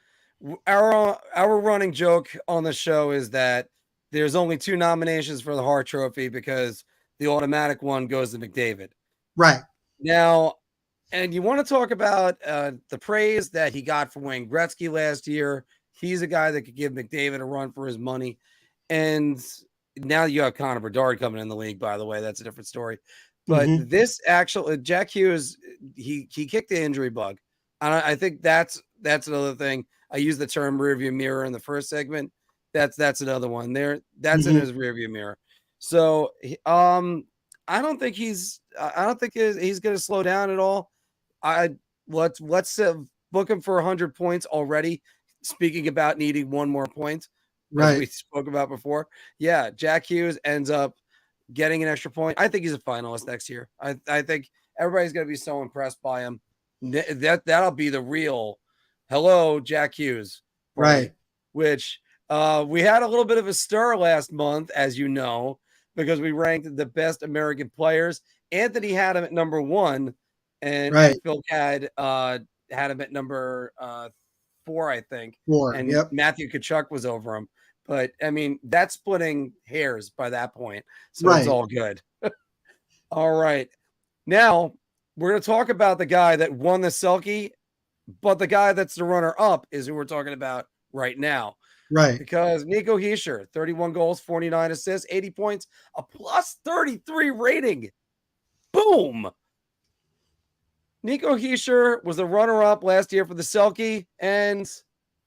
our running joke on the show is that there's only 2 nominations for the Hart Trophy because the automatic one goes to McDavid. Right. Now, and you want to talk about the praise that he got from Wayne Gretzky last year. He's a guy that could give McDavid a run for his money. And now you have Connor Bedard coming in the league, by the way. That's a different story. But this actual Jack Hughes, he kicked the injury bug. And I think that's another thing. I used the term rearview mirror in the first segment. That's another one there. That's in his rearview mirror. So I don't think he's going to slow down at all. Let's book him for 100 points already. Speaking about needing one more point, as we spoke about before. Yeah, Jack Hughes ends up getting an extra point. I think he's a finalist next year. I think everybody's going to be so impressed by him. That'll be the real hello, Jack Hughes. Right. Which we had a little bit of a stir last month, as you know, because we ranked the best American players. Anthony had him at number 1, and Phil had him at number 4, I think. 4, and Matthew Tkachuk was over him. But, I mean, that's splitting hairs by that point. So it's all good. All right. Now, we're going to talk about the guy that won the Selke, but the guy that's the runner-up is who we're talking about right now. Right. Because Nico Hischier, 31 goals, 49 assists, 80 points, a plus 33 rating. Boom. Nico Hischier was the runner-up last year for the Selke, and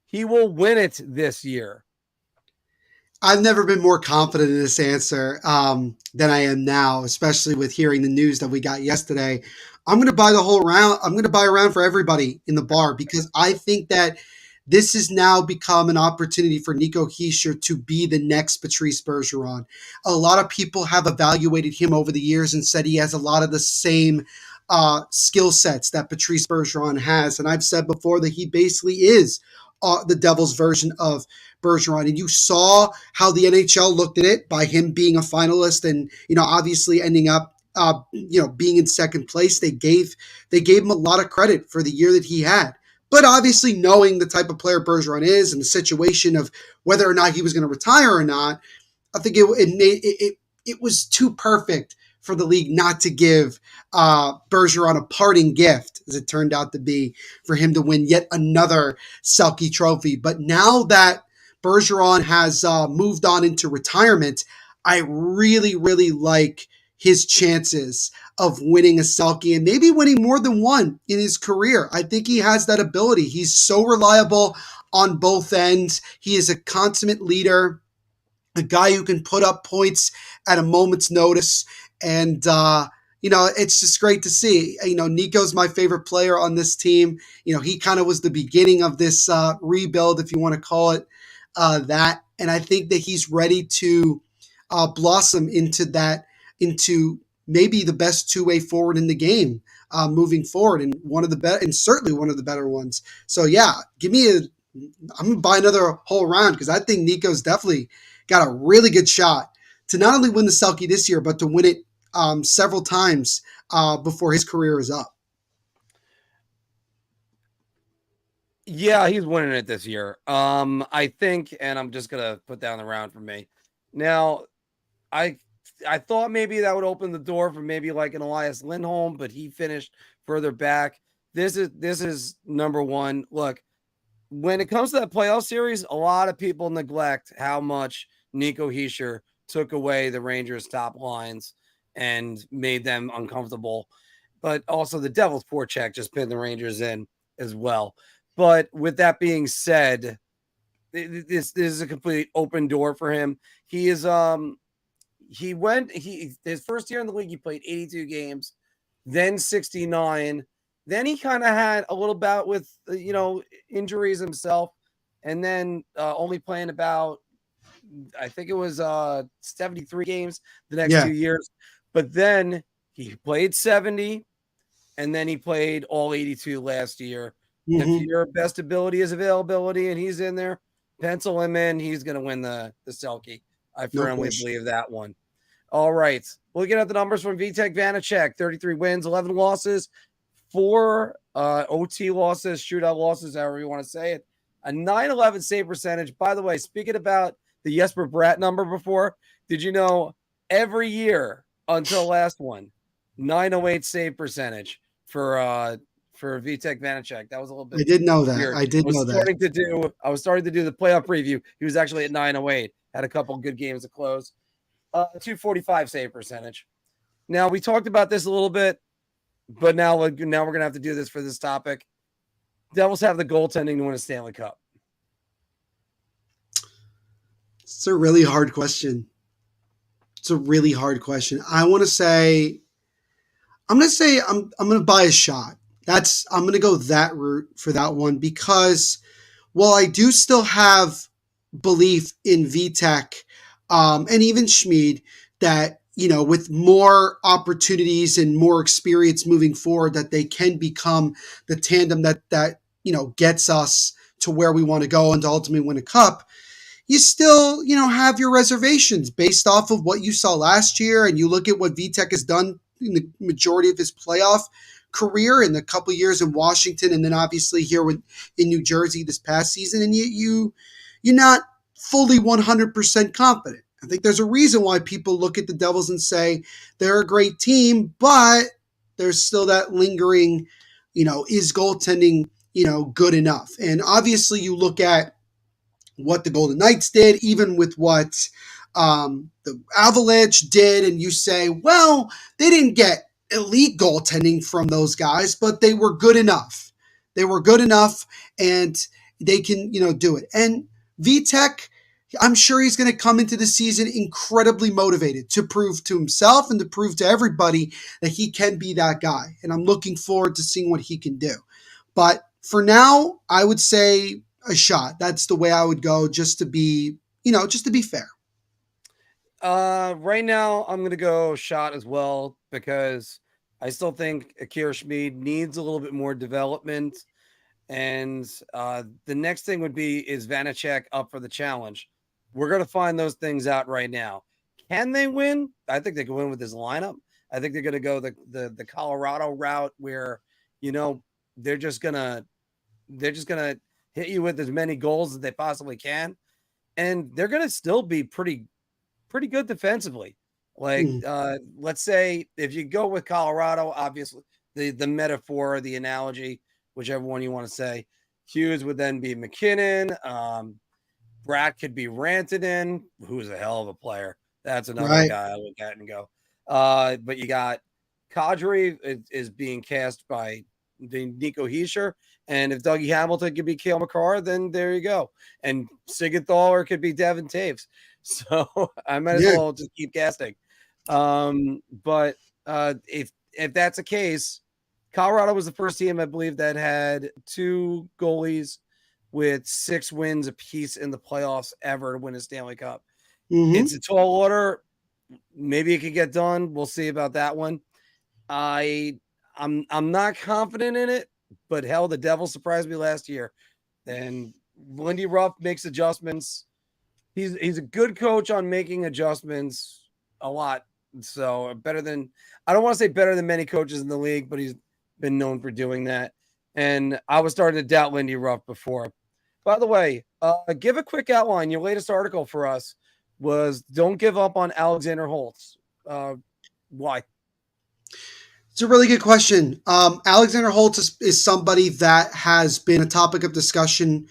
he will win it this year. I've never been more confident in this answer than I am now, especially with hearing the news that we got yesterday. I'm going to buy the whole round. I'm going to buy around for everybody in the bar, because I think that this has now become an opportunity for Nico Hischier to be the next Patrice Bergeron. A lot of people have evaluated him over the years and said he has a lot of the same skill sets that Patrice Bergeron has. And I've said before that he basically is the Devils' version of Bergeron. And you saw how the NHL looked at it by him being a finalist and, obviously ending up, being in second place. They gave him a lot of credit for the year that he had. But obviously knowing the type of player Bergeron is and the situation of whether or not he was going to retire or not, I think it was too perfect for the league not to give Bergeron a parting gift, as it turned out to be, for him to win yet another Selke trophy. But now that Bergeron has moved on into retirement, I really, really like his chances of winning a Selkie and maybe winning more than one in his career. I think he has that ability. He's so reliable on both ends. He is a consummate leader, a guy who can put up points at a moment's notice. And, it's just great to see. Nico's my favorite player on this team. He kind of was the beginning of this rebuild, if you want to call it that. And I think that he's ready to blossom into maybe the best two-way forward in the game moving forward, and certainly one of the better ones. So yeah, I'm gonna buy another whole round because I think Nico's definitely got a really good shot to not only win the Selkie this year, but to win it several times before his career is up. Yeah, he's winning it this year. I think, and I'm just gonna put down the round for me. Now, I thought maybe that would open the door for maybe like an Elias Lindholm, but he finished further back. This is number one. Look, when it comes to that playoff series, a lot of people neglect how much Nico Hischier took away the Rangers' top lines and made them uncomfortable. But also the Devils' forecheck just pinned the Rangers in as well. But with that being said, this is a complete open door for him. He is his first year in the league, he played 82 games, then 69. Then he kind of had a little bout with injuries himself, and then only playing about, I think it was 73 games the next 2 years. But then he played 70, and then he played all 82 last year. Mm-hmm. If your best ability is availability and he's in there, pencil him in. He's going to win the Selkie. I firmly believe that one. All right. Looking at the numbers from Vitek Vanacek, 33 wins, 11 losses, 4 OT losses, shootout losses, however you want to say it. A 911 save percentage. By the way, speaking about the Jesper Bratt number before, did you know every year until last one, 908 save percentage for Vitek Vanacek? That was a little bit. I did know that. Weird. I was starting to do the playoff preview. He was actually at 908. Had a couple good games to close. 245 save percentage. Now we talked about this a little bit, but now we're gonna have to do this for this topic. Devils have the goaltending to win a Stanley Cup. It's a really hard question. I'm going to buy a shot. I'm going to go that route for that one because while I do still have belief in Vitek and even Schmid that, with more opportunities and more experience moving forward, that they can become the tandem that gets us to where we want to go and to ultimately win a cup, you still, have your reservations based off of what you saw last year. And you look at what Vitek has done in the majority of his playoff career in a couple of years in Washington, and then obviously here in New Jersey this past season, and you're not fully 100% confident. I think there's a reason why people look at the Devils and say they're a great team, but there's still that lingering, is goaltending, good enough? And obviously you look at what the Golden Knights did, even with what the Avalanche did, and you say, well, they didn't get elite goaltending from those guys, but they were good enough. And they can, do it. And Vitek, I'm sure he's going to come into the season incredibly motivated to prove to himself and to prove to everybody that he can be that guy. And I'm looking forward to seeing what he can do. But for now, I would say a shot. That's the way I would go, just to be fair. Right now, I'm going to go shot as well because I still think Akira Schmid needs a little bit more development. And the next thing is Vanacek up for the challenge? We're going to find those things out right now. Can they win? I think they can win with this lineup. I think they're going to go the Colorado route where, they're just going to hit you with as many goals as they possibly can. And they're going to still be pretty good defensively. Like, let's say if you go with Colorado, obviously the metaphor, the analogy, whichever one you want to say, Hughes would then be McKinnon. Bratt could be Rantanen, who's a hell of a player. That's another Right. guy I look at and go. But you got Kadri is being cast by the Nico Hischier, and if Dougie Hamilton could be Cale Makar, then there you go. And Siegenthaler could be Devin Taves. So I might as Yeah. well just keep casting. But if that's the case, Colorado was the first team I believe that had 2 goalies with 6 wins apiece in the playoffs ever to win a Stanley Cup. Mhm. It's a tall order. Maybe it could get done. We'll see about that one. I'm not confident in it, but hell, the Devils surprised me last year. And Lindy Ruff makes adjustments. He's a good coach on making adjustments a lot. So better than, I don't want to say better than many coaches in the league, but he's been known for doing that. And I was starting to doubt Lindy Ruff before. By the way, give a quick outline. Your latest article for us was don't give up on Alexander Holtz. Why? It's a really good question. Alexander Holtz is somebody that has been a topic of discussion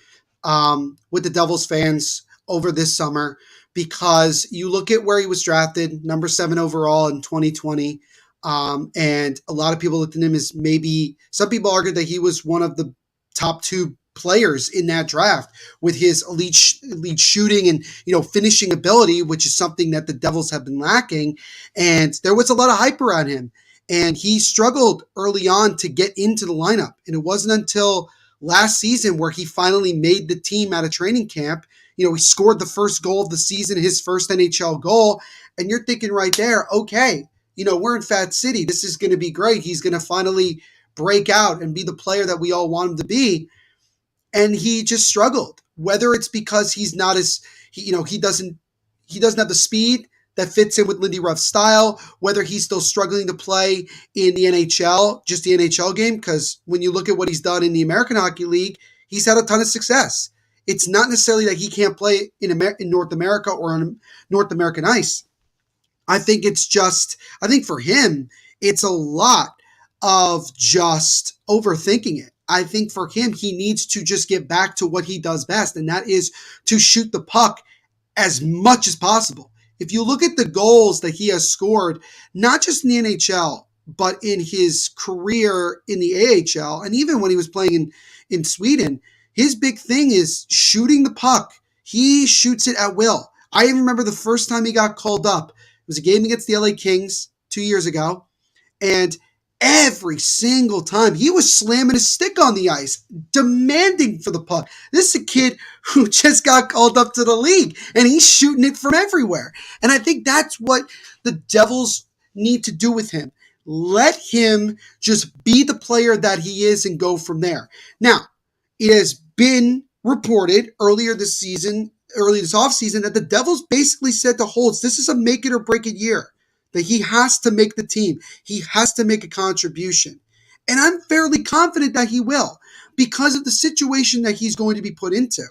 with the Devils fans over this summer because you look at where he was drafted, number 7 overall in 2020. And a lot of people looked at him as maybe, some people argued that he was one of the top 2 players in that draft with his elite shooting and, finishing ability, which is something that the Devils have been lacking. And there was a lot of hype around him. And he struggled early on to get into the lineup. And it wasn't until last season where he finally made the team at a training camp. He scored the first goal of the season, his first NHL goal. And you're thinking right there, okay, we're in Fat City. This is going to be great. He's going to finally break out and be the player that we all want him to be. And he just struggled, whether it's because he's not as, he doesn't have the speed that fits in with Lindy Ruff's style, whether he's still struggling to play in the NHL, just the NHL game, because when you look at what he's done in the American Hockey League, he's had a ton of success. It's not necessarily that he can't play in North America or on North American ice. I think for him, it's a lot of just overthinking it. I think for him, he needs to just get back to what he does best, and that is to shoot the puck as much as possible. If you look at the goals that he has scored, not just in the NHL, but in his career in the AHL, and even when he was playing in Sweden, his big thing is shooting the puck. He shoots it at will. I even remember the first time he got called up. It was a game against the LA Kings 2 years ago, and every single time he was slamming his stick on the ice, demanding for the puck. This is a kid who just got called up to the league, and he's shooting it from everywhere. And I think that's what the Devils need to do with him. Let him just be the player that he is and go from there. Now, it has been reported early this offseason, that the Devils basically said to Holtz, this is a make it or break it year. That he has to make the team. He has to make a contribution. And I'm fairly confident that he will because of the situation that he's going to be put into.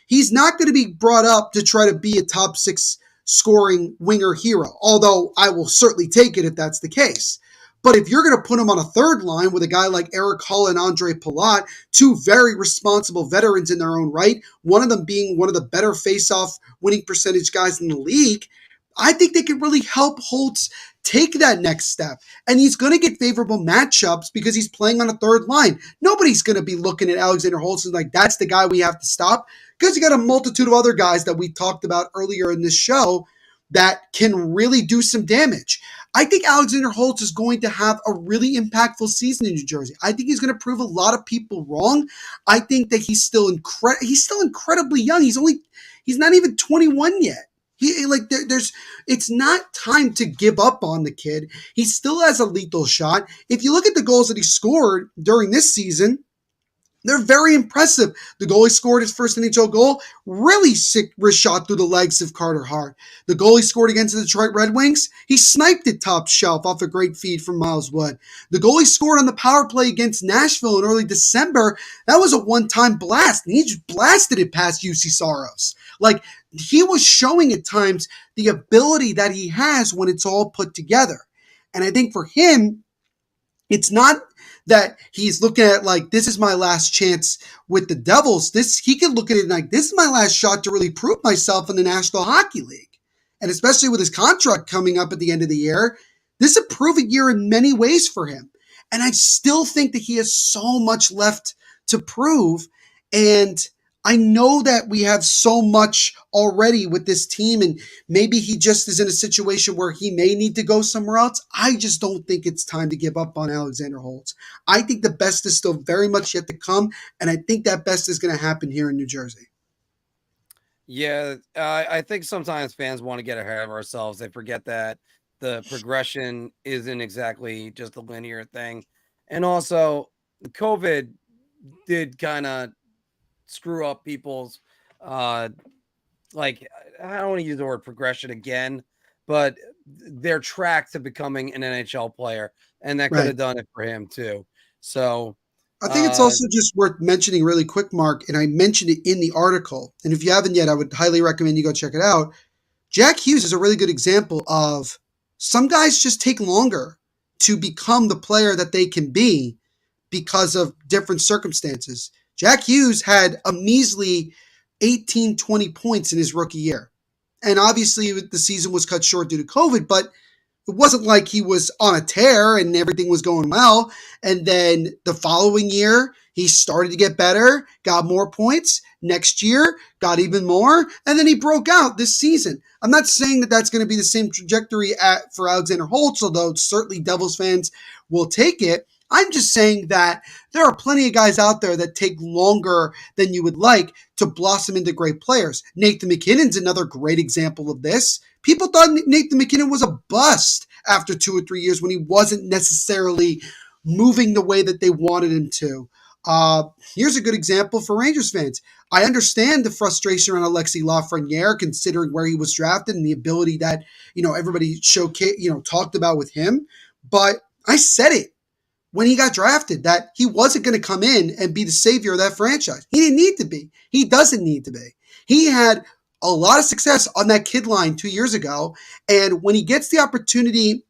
He's not going to be brought up to try to be a top 6 scoring winger hero, although I will certainly take it if that's the case. But if you're going to put him on a third line with a guy like Eric Hull and Andre Palat, 2 very responsible veterans in their own right, one of them being one of the better face-off winning percentage guys in the league, I think they could really help Holtz take that next step. And he's going to get favorable matchups because he's playing on a third line. Nobody's going to be looking at Alexander Holtz and like, that's the guy we have to stop, because you got a multitude of other guys that we talked about earlier in this show that can really do some damage. I think Alexander Holtz is going to have a really impactful season in New Jersey. I think he's going to prove a lot of people wrong. I think that he's still incredibly young. He's not even 21 yet. It's not time to give up on the kid. He still has a lethal shot. If you look at the goals that he scored during this season, they're very impressive. The goal he scored his first NHL goal, really sick wrist shot through the legs of Carter Hart. The goal he scored against the Detroit Red Wings, he sniped it top shelf off a great feed from Miles Wood. The goal he scored on the power play against Nashville in early December, that was a one-time blast, and he just blasted it past UC Soros. Like, he was showing at times the ability that he has when it's all put together. And I think for him, it's not that he's looking at like, this is my last chance with the Devils. He could look at it like, this is my last shot to really prove myself in the National Hockey League. And especially with his contract coming up at the end of the year, this is a proven year in many ways for him. And I still think that he has so much left to prove. And I know that we have so much already with this team, and maybe he just is in a situation where he may need to go somewhere else. I just don't think it's time to give up on Alexander Holtz. I think the best is still very much yet to come, and I think that best is going to happen here in New Jersey. Yeah, I think sometimes fans want to get ahead of ourselves. They forget that the progression isn't exactly just a linear thing. And also, COVID did kind of screw up people's, like, I don't want to use the word progression again, but their track to becoming an NHL player. And that could have done it for him too. So I think it's also just worth mentioning really quick, Mark, and I mentioned it in the article. And if you haven't yet, I would highly recommend you go check it out. Jack Hughes is a really good example of some guys just take longer to become the player that they can be because of different circumstances. Jack Hughes had a measly 18, 20 points in his rookie year. And obviously the season was cut short due to COVID, but it wasn't like he was on a tear and everything was going well. And then the following year, he started to get better, got more points. Next year, got even more. And then he broke out this season. I'm not saying that that's going to be the same trajectory for Alexander Holtz, although certainly Devils fans will take it. I'm just saying that there are plenty of guys out there that take longer than you would like to blossom into great players. Nathan MacKinnon's another great example of this. People thought Nathan MacKinnon was a bust after 2 or 3 years when he wasn't necessarily moving the way that they wanted him to. Here's a good example for Rangers fans. I understand the frustration around Alexis Lafreniere, considering where he was drafted and the ability that, everybody talked about with him. But I said it when he got drafted that he wasn't going to come in and be the savior of that franchise. He didn't need to be. He doesn't need to be. He had a lot of success on that kid line 2 years ago. And when he gets the opportunity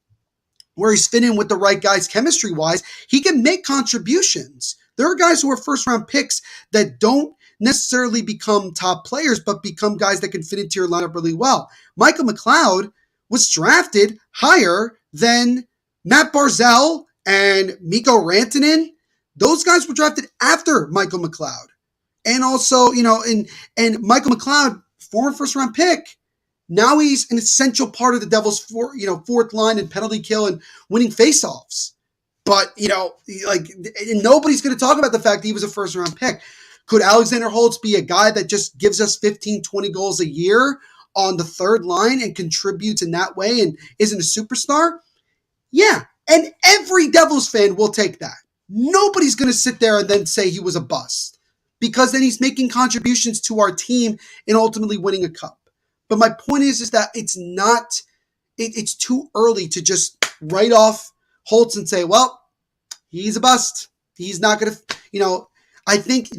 where he's fitting with the right guys chemistry-wise, he can make contributions. There are guys who are first-round picks that don't necessarily become top players, but become guys that can fit into your lineup really well. Michael McLeod was drafted higher than Matt Barzal and Mikko Rantanen. Those guys were drafted after Michael McLeod. And also, and Michael McLeod, former first-round pick, now he's an essential part of the Devils' fourth line and penalty kill and winning faceoffs. But, nobody's going to talk about the fact that he was a first-round pick. Could Alexander Holtz be a guy that just gives us 15, 20 goals a year on the third line and contributes in that way and isn't a superstar? Yeah, and every Devils fan will take that. Nobody's going to sit there and then say he was a bust, because then he's making contributions to our team and ultimately winning a cup. But my point is that it's too early to just write off Holtz and say, well, he's a bust. He's not going to, I think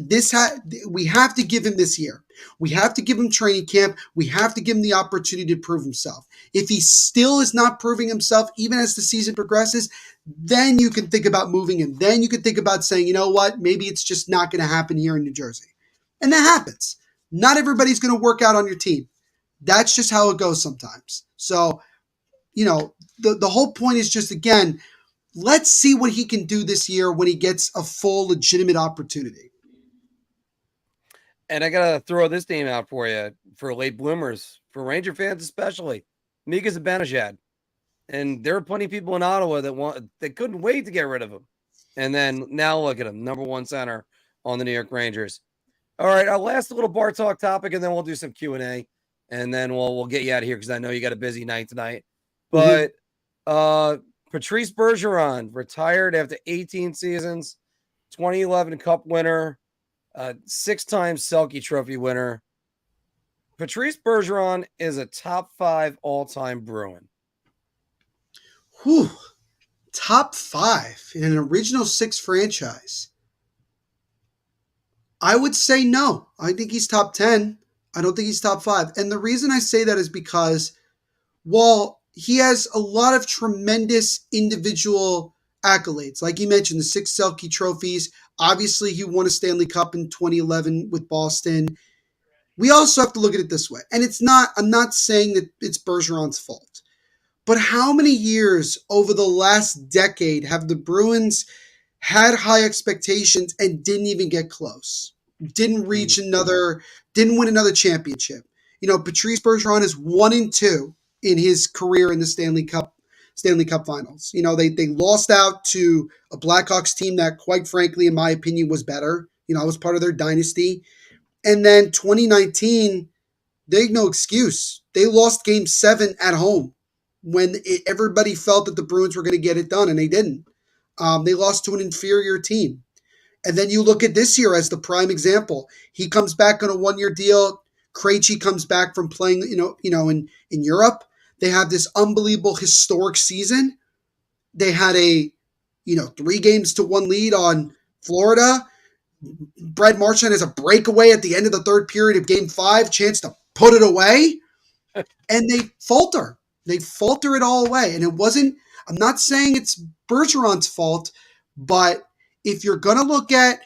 we have to give him this year. We have to give him training camp. We have to give him the opportunity to prove himself. If he still is not proving himself, even as the season progresses, then you can think about moving him. Then you can think about saying, you know what, maybe it's just not going to happen here in New Jersey. And that happens. Not everybody's going to work out on your team. That's just how it goes sometimes. So, the whole point is just, again, let's see what he can do this year when he gets a full, legitimate opportunity. And I got to throw this name out for you, for late bloomers, for Ranger fans especially. Mika Zibanejad. And there are plenty of people in Ottawa that couldn't wait to get rid of him. And then now look at him, number one center on the New York Rangers. All right, our last little bar talk topic, and then we'll do some Q&A. And then we'll get you out of here because I know you got a busy night tonight. But Patrice Bergeron retired after 18 seasons, 2011 Cup winner, 6-time Selke Trophy winner. Patrice Bergeron is a top 5 all-time Bruin. Whew. Top 5 in an original 6 franchise. I would say no. I think he's top 10. I don't think he's top 5. And the reason I say that is because while he has a lot of tremendous individual accolades, like you mentioned, the 6 Selke trophies, obviously he won a Stanley Cup in 2011 with Boston. we also have to look at it this way. And I'm not saying that it's Bergeron's fault, but how many years over the last decade have the Bruins had high expectations and didn't even get close? Didn't win another championship. Patrice Bergeron is 1-2 in his career in the Stanley Cup Finals. They lost out to a Blackhawks team that, quite frankly, in my opinion, was better. I was part of their dynasty. And then 2019, they had no excuse. They lost Game 7 at home when everybody felt that the Bruins were going to get it done, and they didn't. They lost to an inferior team. And then you look at this year as the prime example. He comes back on a 1-year deal. Krejci comes back from playing, in Europe. They have this unbelievable historic season. They had a 3-1 lead on Florida. Brad Marchand has a breakaway at the end of the third period of Game 5, chance to put it away. And they falter. They falter it all away. And I'm not saying it's Bergeron's fault, but if you're going to look at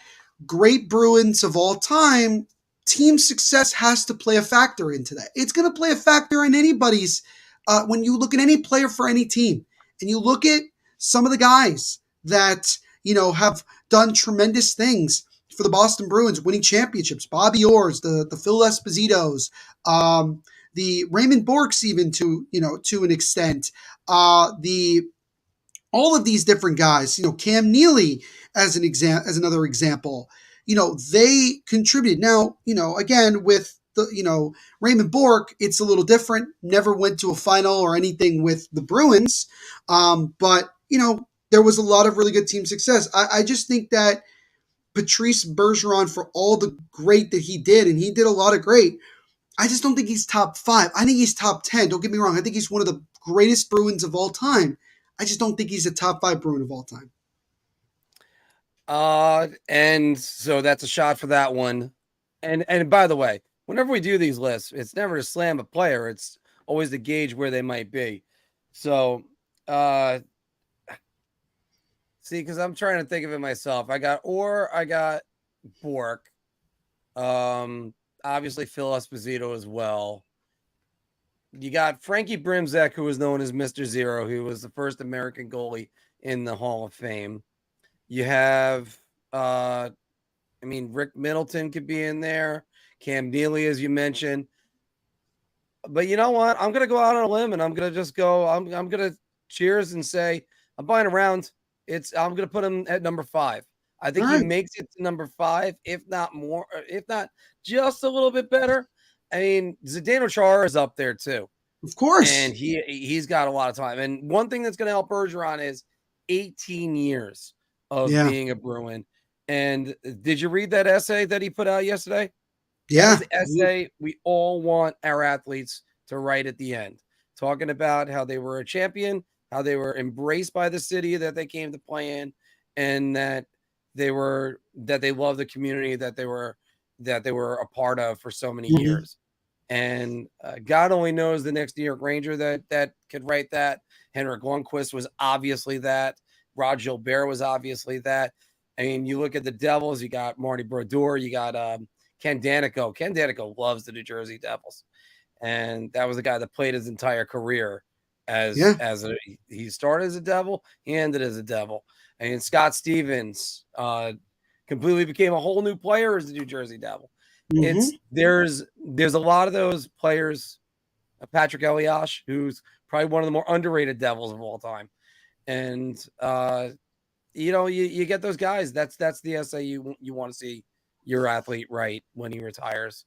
great Bruins of all time, team success has to play a factor into that. It's going to play a factor in anybody's, when you look at any player for any team, and you look at some of the guys that, have done tremendous things for the Boston Bruins, winning championships, Bobby Orrs, the Phil Espositos, the Raymond Bourques, even to an extent, all of these different guys, Cam Neely as another example, they contributed. Now, again, with the, Raymond Bourque, it's a little different. Never went to a final or anything with the Bruins. But, there was a lot of really good team success. I just think that Patrice Bergeron, for all the great that he did, and he did a lot of great, I just don't think he's top 5. I think he's top 10. Don't get me wrong. I think he's one of the greatest Bruins of all time. I just don't think he's a top 5 Bruin of all time. And so that's a shot for that one. And by the way, whenever we do these lists, it's never to slam a player. It's always to gauge where they might be. So, see, because I'm trying to think of it myself. I got Bourque. Obviously Phil Esposito as well. You got Frankie Brimzek, who was known as Mr. Zero, who was the first American goalie in the Hall of Fame. You have, Rick Middleton could be in there. Cam Neely, as you mentioned. But you know what? I'm going to go out on a limb, and I'm going to just go, I'm going to cheers and say, I'm buying around. I'm going to put him at number 5. I think he makes it to number 5, if not more, if not just a little bit better. I mean, Zdeno Chara is up there too. Of course. And he's got a lot of time. And one thing that's going to help Bergeron is 18 years of being a Bruin. And did you read that essay that he put out yesterday? Yeah. Essay we all want our athletes to write at the end, talking about how they were a champion, how they were embraced by the city that they came to play in, and that they loved the community that they were a part of for so many years. And God only knows the next New York Ranger that could write that. Henrik Lundqvist was obviously that. Rod Gilbert was obviously that. I mean, you look at the Devils, you got Marty Brodeur, you got Ken Danico. Ken Danico loves the New Jersey Devils. And that was the guy that played his entire career he started as a Devil, he ended as a Devil. And Scott Stevens completely became a whole new player as the New Jersey Devil. There's a lot of those players. Patrick Elias, who's probably one of the more underrated Devils of all time. And you get those guys. That's the essay you want to see your athlete write when he retires.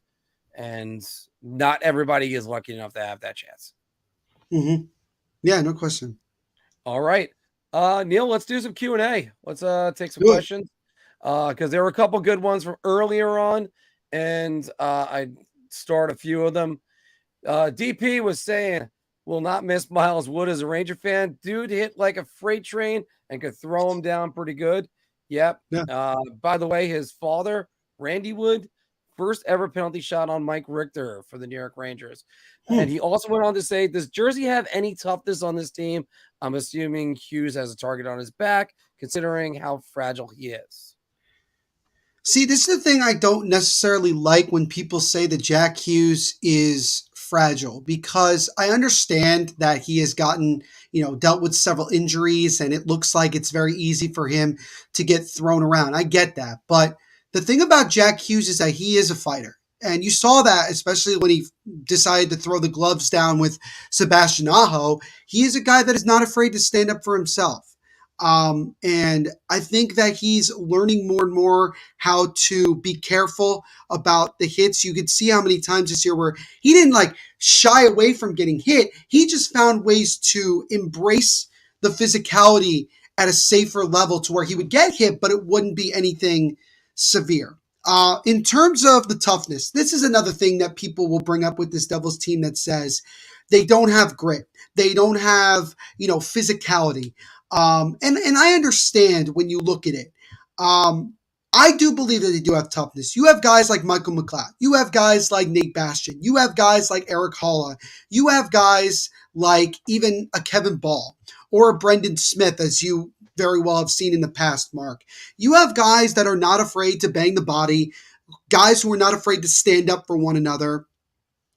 And not everybody is lucky enough to have that chance. Yeah, no question. All right. Neil, let's do some Q&A. Let's take some questions. Because there were a couple good ones from earlier on, and I start a few of them. DP was saying, will not miss Miles Wood as a Ranger fan. Dude hit like a freight train and could throw him down pretty good. Yep. Yeah. By the way, his father, Randy Wood, first ever penalty shot on Mike Richter for the New York Rangers. And he also went on to say, does Jersey have any toughness on this team? I'm assuming Hughes has a target on his back, considering how fragile he is. See, this is the thing I don't necessarily like when people say that Jack Hughes is fragile, because I understand that he has gotten, dealt with several injuries and it looks like it's very easy for him to get thrown around. I get that. But the thing about Jack Hughes is that he is a fighter. And you saw that, especially when he decided to throw the gloves down with Sebastian Aho. He is a guy that is not afraid to stand up for himself. And I think that he's learning more and more how to be careful about the hits. You could see how many times this year where he didn't like shy away from getting hit. He just found ways to embrace the physicality at a safer level to where he would get hit, but it wouldn't be anything severe. In terms of the toughness, this is another thing that people will bring up with this Devils team that says they don't have grit. They don't have, physicality. And I understand when you look at it. I do believe that they do have toughness. You have guys like Michael McLeod. You have guys like Nate Bastian. You have guys like Eric Holla. You have guys like even a Kevin Ball or a Brendan Smith, as you very well have seen in the past, Mark. You have guys that are not afraid to bang the body, guys who are not afraid to stand up for one another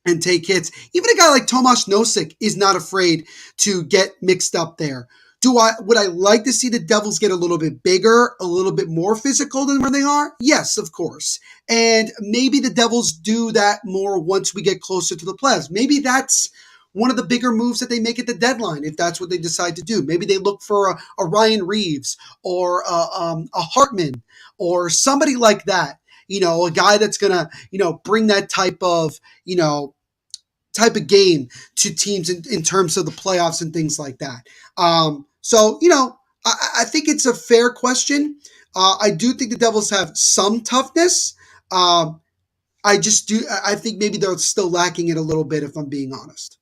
and take hits. Even a guy like Tomas Nosek is not afraid to get mixed up there. Would I like to see the Devils get a little bit bigger, a little bit more physical than where they are? Yes, of course. And maybe the Devils do that more once we get closer to the playoffs. Maybe that's one of the bigger moves that they make at the deadline, if that's what they decide to do. Maybe they look for a Ryan Reeves or a Hartman or somebody like that. A guy that's going to, bring that type of game to teams in terms of the playoffs and things like that. So, I think it's a fair question. I do think the Devils have some toughness. I think maybe they're still lacking it a little bit, if I'm being honest.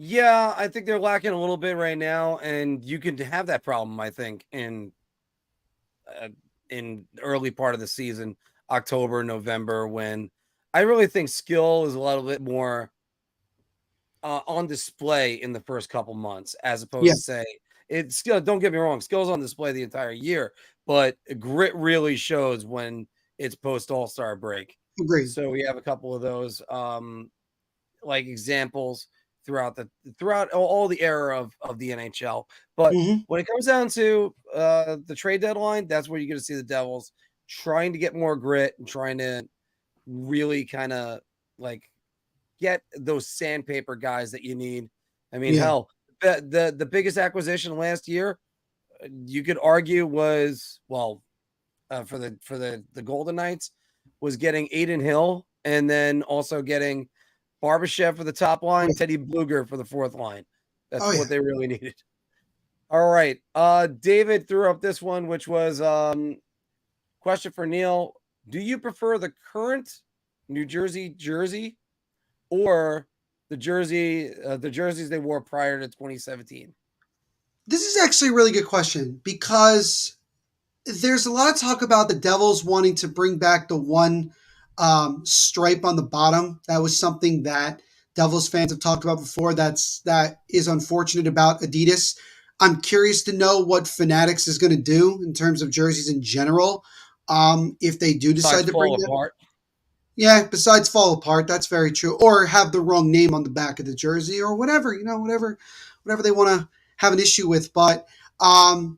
Yeah, I think they're lacking a little bit right now, and you can have that problem, I think, in early part of the season, October, November, when I really think skill is a little bit more on display in the first couple months, as opposed to say it's skill. Don't get me wrong, skill's on display the entire year, but grit really shows when it's post All-Star break. Agreed. So we have a couple of those like examples throughout all the era of the NHL. But when it comes down to the trade deadline, that's where you're going to see the Devils trying to get more grit and trying to really kind of like get those sandpaper guys that you need. I mean, hell, the biggest acquisition last year, you could argue was for the Golden Knights was getting Aiden Hill and then also getting Barbashev for the top line, Teddy Bluger for the fourth line. That's what they really needed. All right. David threw up this one, which was question for Neil. Do you prefer the current New Jersey jersey or the jerseys they wore prior to 2017? This is actually a really good question, because there's a lot of talk about the Devils wanting to bring back the one stripe on the bottom. That was something that Devils fans have talked about before. That is unfortunate about Adidas. I'm curious to know what Fanatics is going to do in terms of jerseys in general. If they do decide to bring that apart. Yeah, besides fall apart, that's very true. Or have the wrong name on the back of the jersey or whatever, whatever they want to have an issue with. But to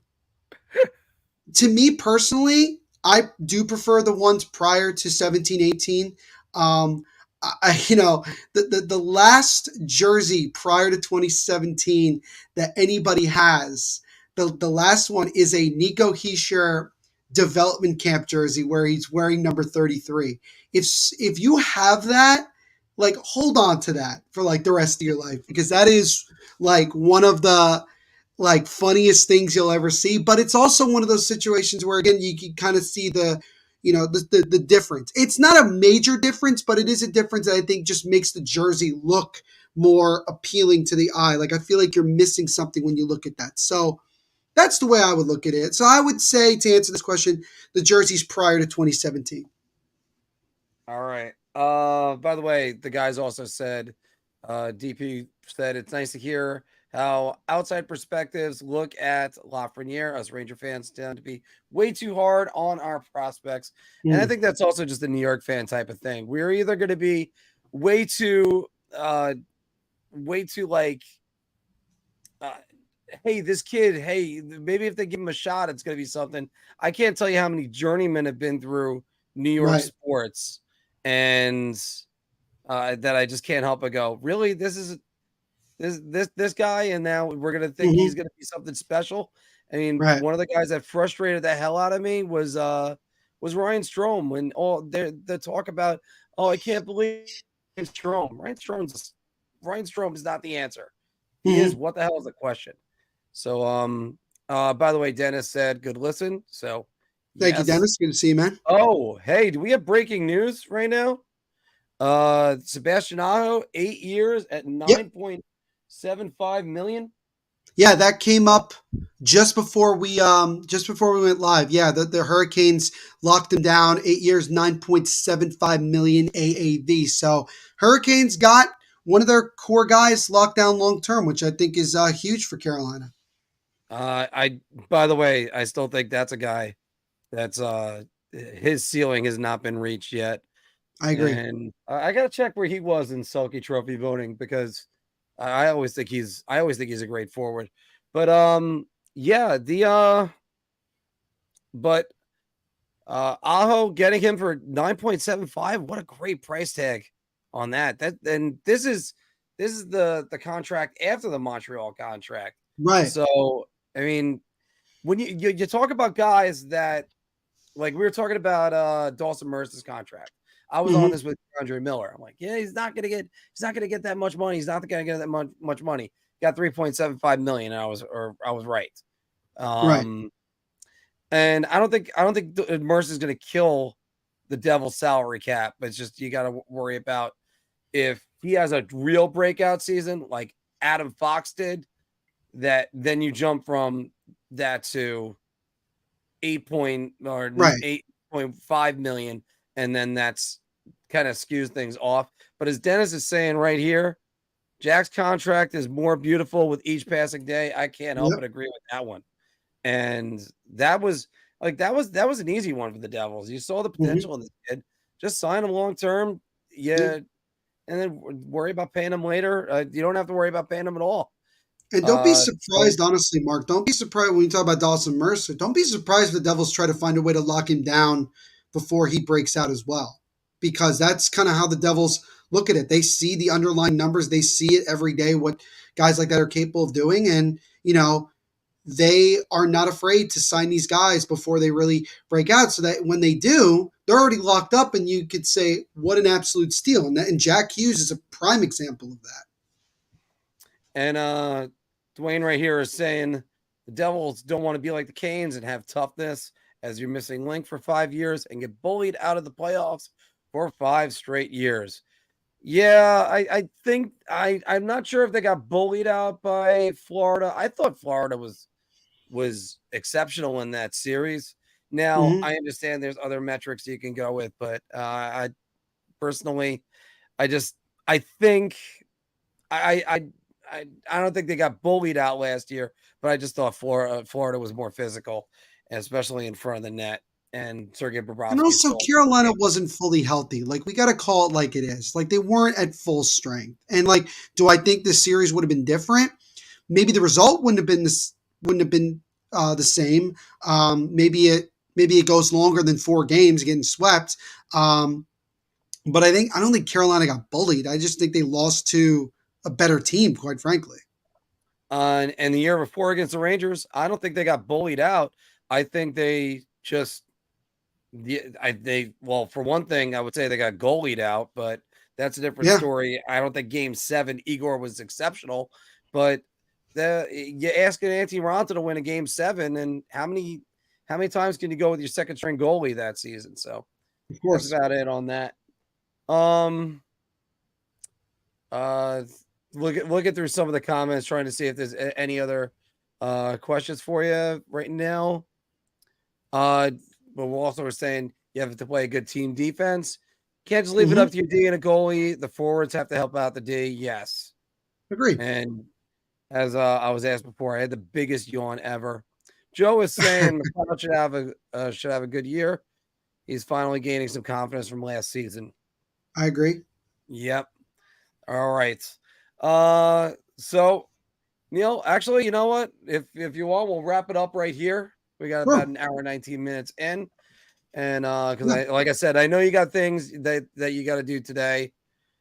me personally, I do prefer the ones prior to 17-18. The last jersey prior to 2017 that anybody has, the last one is a Nico Hischier development camp jersey where he's wearing number 33. If you have that, like, hold on to that for like the rest of your life, because that is like one of the like funniest things you'll ever see. But it's also one of those situations where, again, you can kind of see the difference. It's not a major difference, but it is a difference that I think just makes the jersey look more appealing to the eye. Like, I feel like you're missing something when you look at that. So that's the way I would look at it. So I would say, to answer this question, the jerseys prior to 2017. All right. By the way, the guys also said DP said it's nice to hear how outside perspectives look at Lafreniere. Us Ranger fans tend to be way too hard on our prospects. And I think that's also just a New York fan type of thing. We're either going to be way too like, hey, this kid, hey, maybe if they give him a shot, it's going to be something. I can't tell you how many journeymen have been through New York sports and that I just can't help but go, really, this is this guy, and now we're gonna think he's gonna be something special. I mean, one of the guys that frustrated the hell out of me was Ryan Strome when all the talk about, I can't believe Strome. Ryan Strome is not the answer. He is. What the hell is the question? So by the way, Dennis said good listen. So thank you, Dennis. Good to see you, man. Oh, hey, do we have breaking news right now? Sebastian Aho, 8 years at 9.75 million. Yeah, that came up just before we went live. Yeah, the Hurricanes locked him down, 8 years, 9.75 million AAV. So Hurricanes got one of their core guys locked down long term, which I think is huge for Carolina. By the way, I still think that's a guy that's his ceiling has not been reached yet. I agree. And I got to check where he was in Selke Trophy voting because I always think he's a great forward. But Aho getting him for 9.75, what a great price tag on that. This is the contract after the Montreal contract. Right. So, I mean, when you talk about guys that, like we were talking about Dawson Mercer's contract. I was on this with Andre Miller. I'm like, yeah, he's not gonna get that much money. He's not gonna get that much money. Got 3.75 million. And I was right. Right. And I don't think Mercer's gonna kill the Devils salary cap. But it's just you got to worry about if he has a real breakout season like Adam Fox did. That then you jump from that to 8.5 million. And then that's kind of skews things off. But as Dennis is saying right here, Jack's contract is more beautiful with each passing day. I can't help but agree with that one. And that was an easy one for the Devils. You saw the potential in this kid. Just sign him long term. Yeah. And then worry about paying him later. You don't have to worry about paying him at all. And don't be surprised, honestly, Mark. Don't be surprised when you talk about Dawson Mercer. Don't be surprised if the Devils try to find a way to lock him down before he breaks out as well. Because that's kind of how the Devils look at it. They see the underlying numbers. They see it every day, what guys like that are capable of doing. And, they are not afraid to sign these guys before they really break out so that when they do, they're already locked up and you could say, what an absolute steal. And Jack Hughes is a prime example of that. And Dwayne right here is saying the Devils don't want to be like the Canes and have toughness as you're missing link for 5 years and get bullied out of the playoffs for 5 straight years. Yeah, I think I'm not sure if they got bullied out by Florida. I thought Florida was exceptional in that series. Now, I understand there's other metrics you can go with, but I personally, I think I don't think they got bullied out last year, but I just thought Florida was more physical, especially in front of the net. And Sergei Bobrovsky. And also, Carolina wasn't fully healthy. Like, we got to call it like it is. Like, they weren't at full strength. And do I think this series would have been different? Maybe the result wouldn't have been the same. Maybe it goes longer than 4 games getting swept. But I don't think Carolina got bullied. I just think they lost to a better team, quite frankly. And the year before against the Rangers, I don't think they got bullied out. I think they just, for one thing, I would say they got goalied out, but that's a different story. I don't think Game 7 Igor was exceptional, but you ask an Antti Raanta to win a Game 7, and how many times can you go with your second string goalie that season? So, of course, that's about it on that. Looking through some of the comments, trying to see if there's any other questions for you right now. But we're also saying you have to play a good team defense. Can't just leave it up to your D and a goalie. The forwards have to help out the D. Yes. Agreed. And as I was asked before, I had the biggest yawn ever. Joe is saying McLeod should have a good year. He's finally gaining some confidence from last season. I agree. Yep. All right. So Neil, actually, you know what? If you want, we'll wrap it up right here. We got about an hour and 19 minutes in. And because like I said, I know you got things that you got to do today.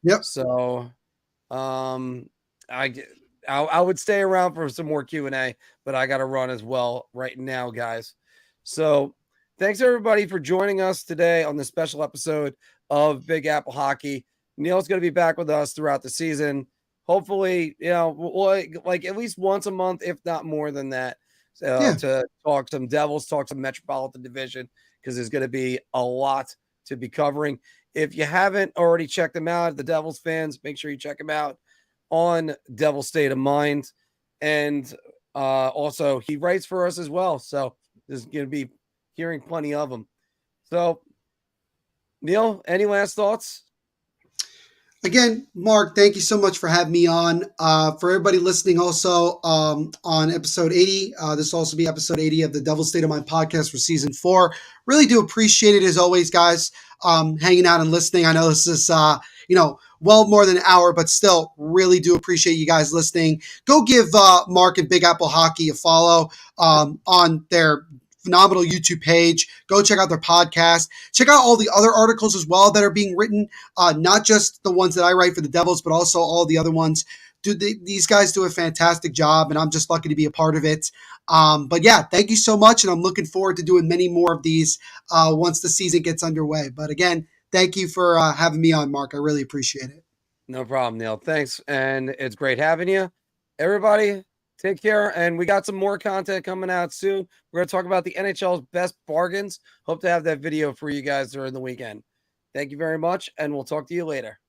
Yep. So I would stay around for some more Q&A, but I got to run as well right now, guys. So thanks everybody for joining us today on this special episode of Big Apple Hockey. Neil's going to be back with us throughout the season. Hopefully, like at least once a month, if not more than that, to talk some Devils, talk some Metropolitan Division, because there's going to be a lot to be covering. If you haven't already checked them out, the Devils fans, make sure you check them out on Devil State of Mind. And also, he writes for us as well. So there's going to be hearing plenty of them. So, Neil, any last thoughts? Again, Mark, thank you so much for having me on. For everybody listening also on episode 80, this will also be episode 80 of the Devil State of Mind podcast for season 4. Really do appreciate it as always, guys, hanging out and listening. I know this is, well more than an hour, but still really do appreciate you guys listening. Go give Mark and Big Apple Hockey a follow on their phenomenal YouTube page. Go check out their podcast. Check out all the other articles as well that are being written, not just the ones that I write for the Devils, but also all the other ones. These guys do a fantastic job, and I'm just lucky to be a part of it. But yeah, thank you so much, and I'm looking forward to doing many more of these once the season gets underway. But again, thank you for having me on, Mark. I really appreciate it. No problem, Neil. Thanks, and it's great having you. Everybody, take care, and we got some more content coming out soon. We're going to talk about the NHL's best bargains. Hope to have that video for you guys during the weekend. Thank you very much, and we'll talk to you later.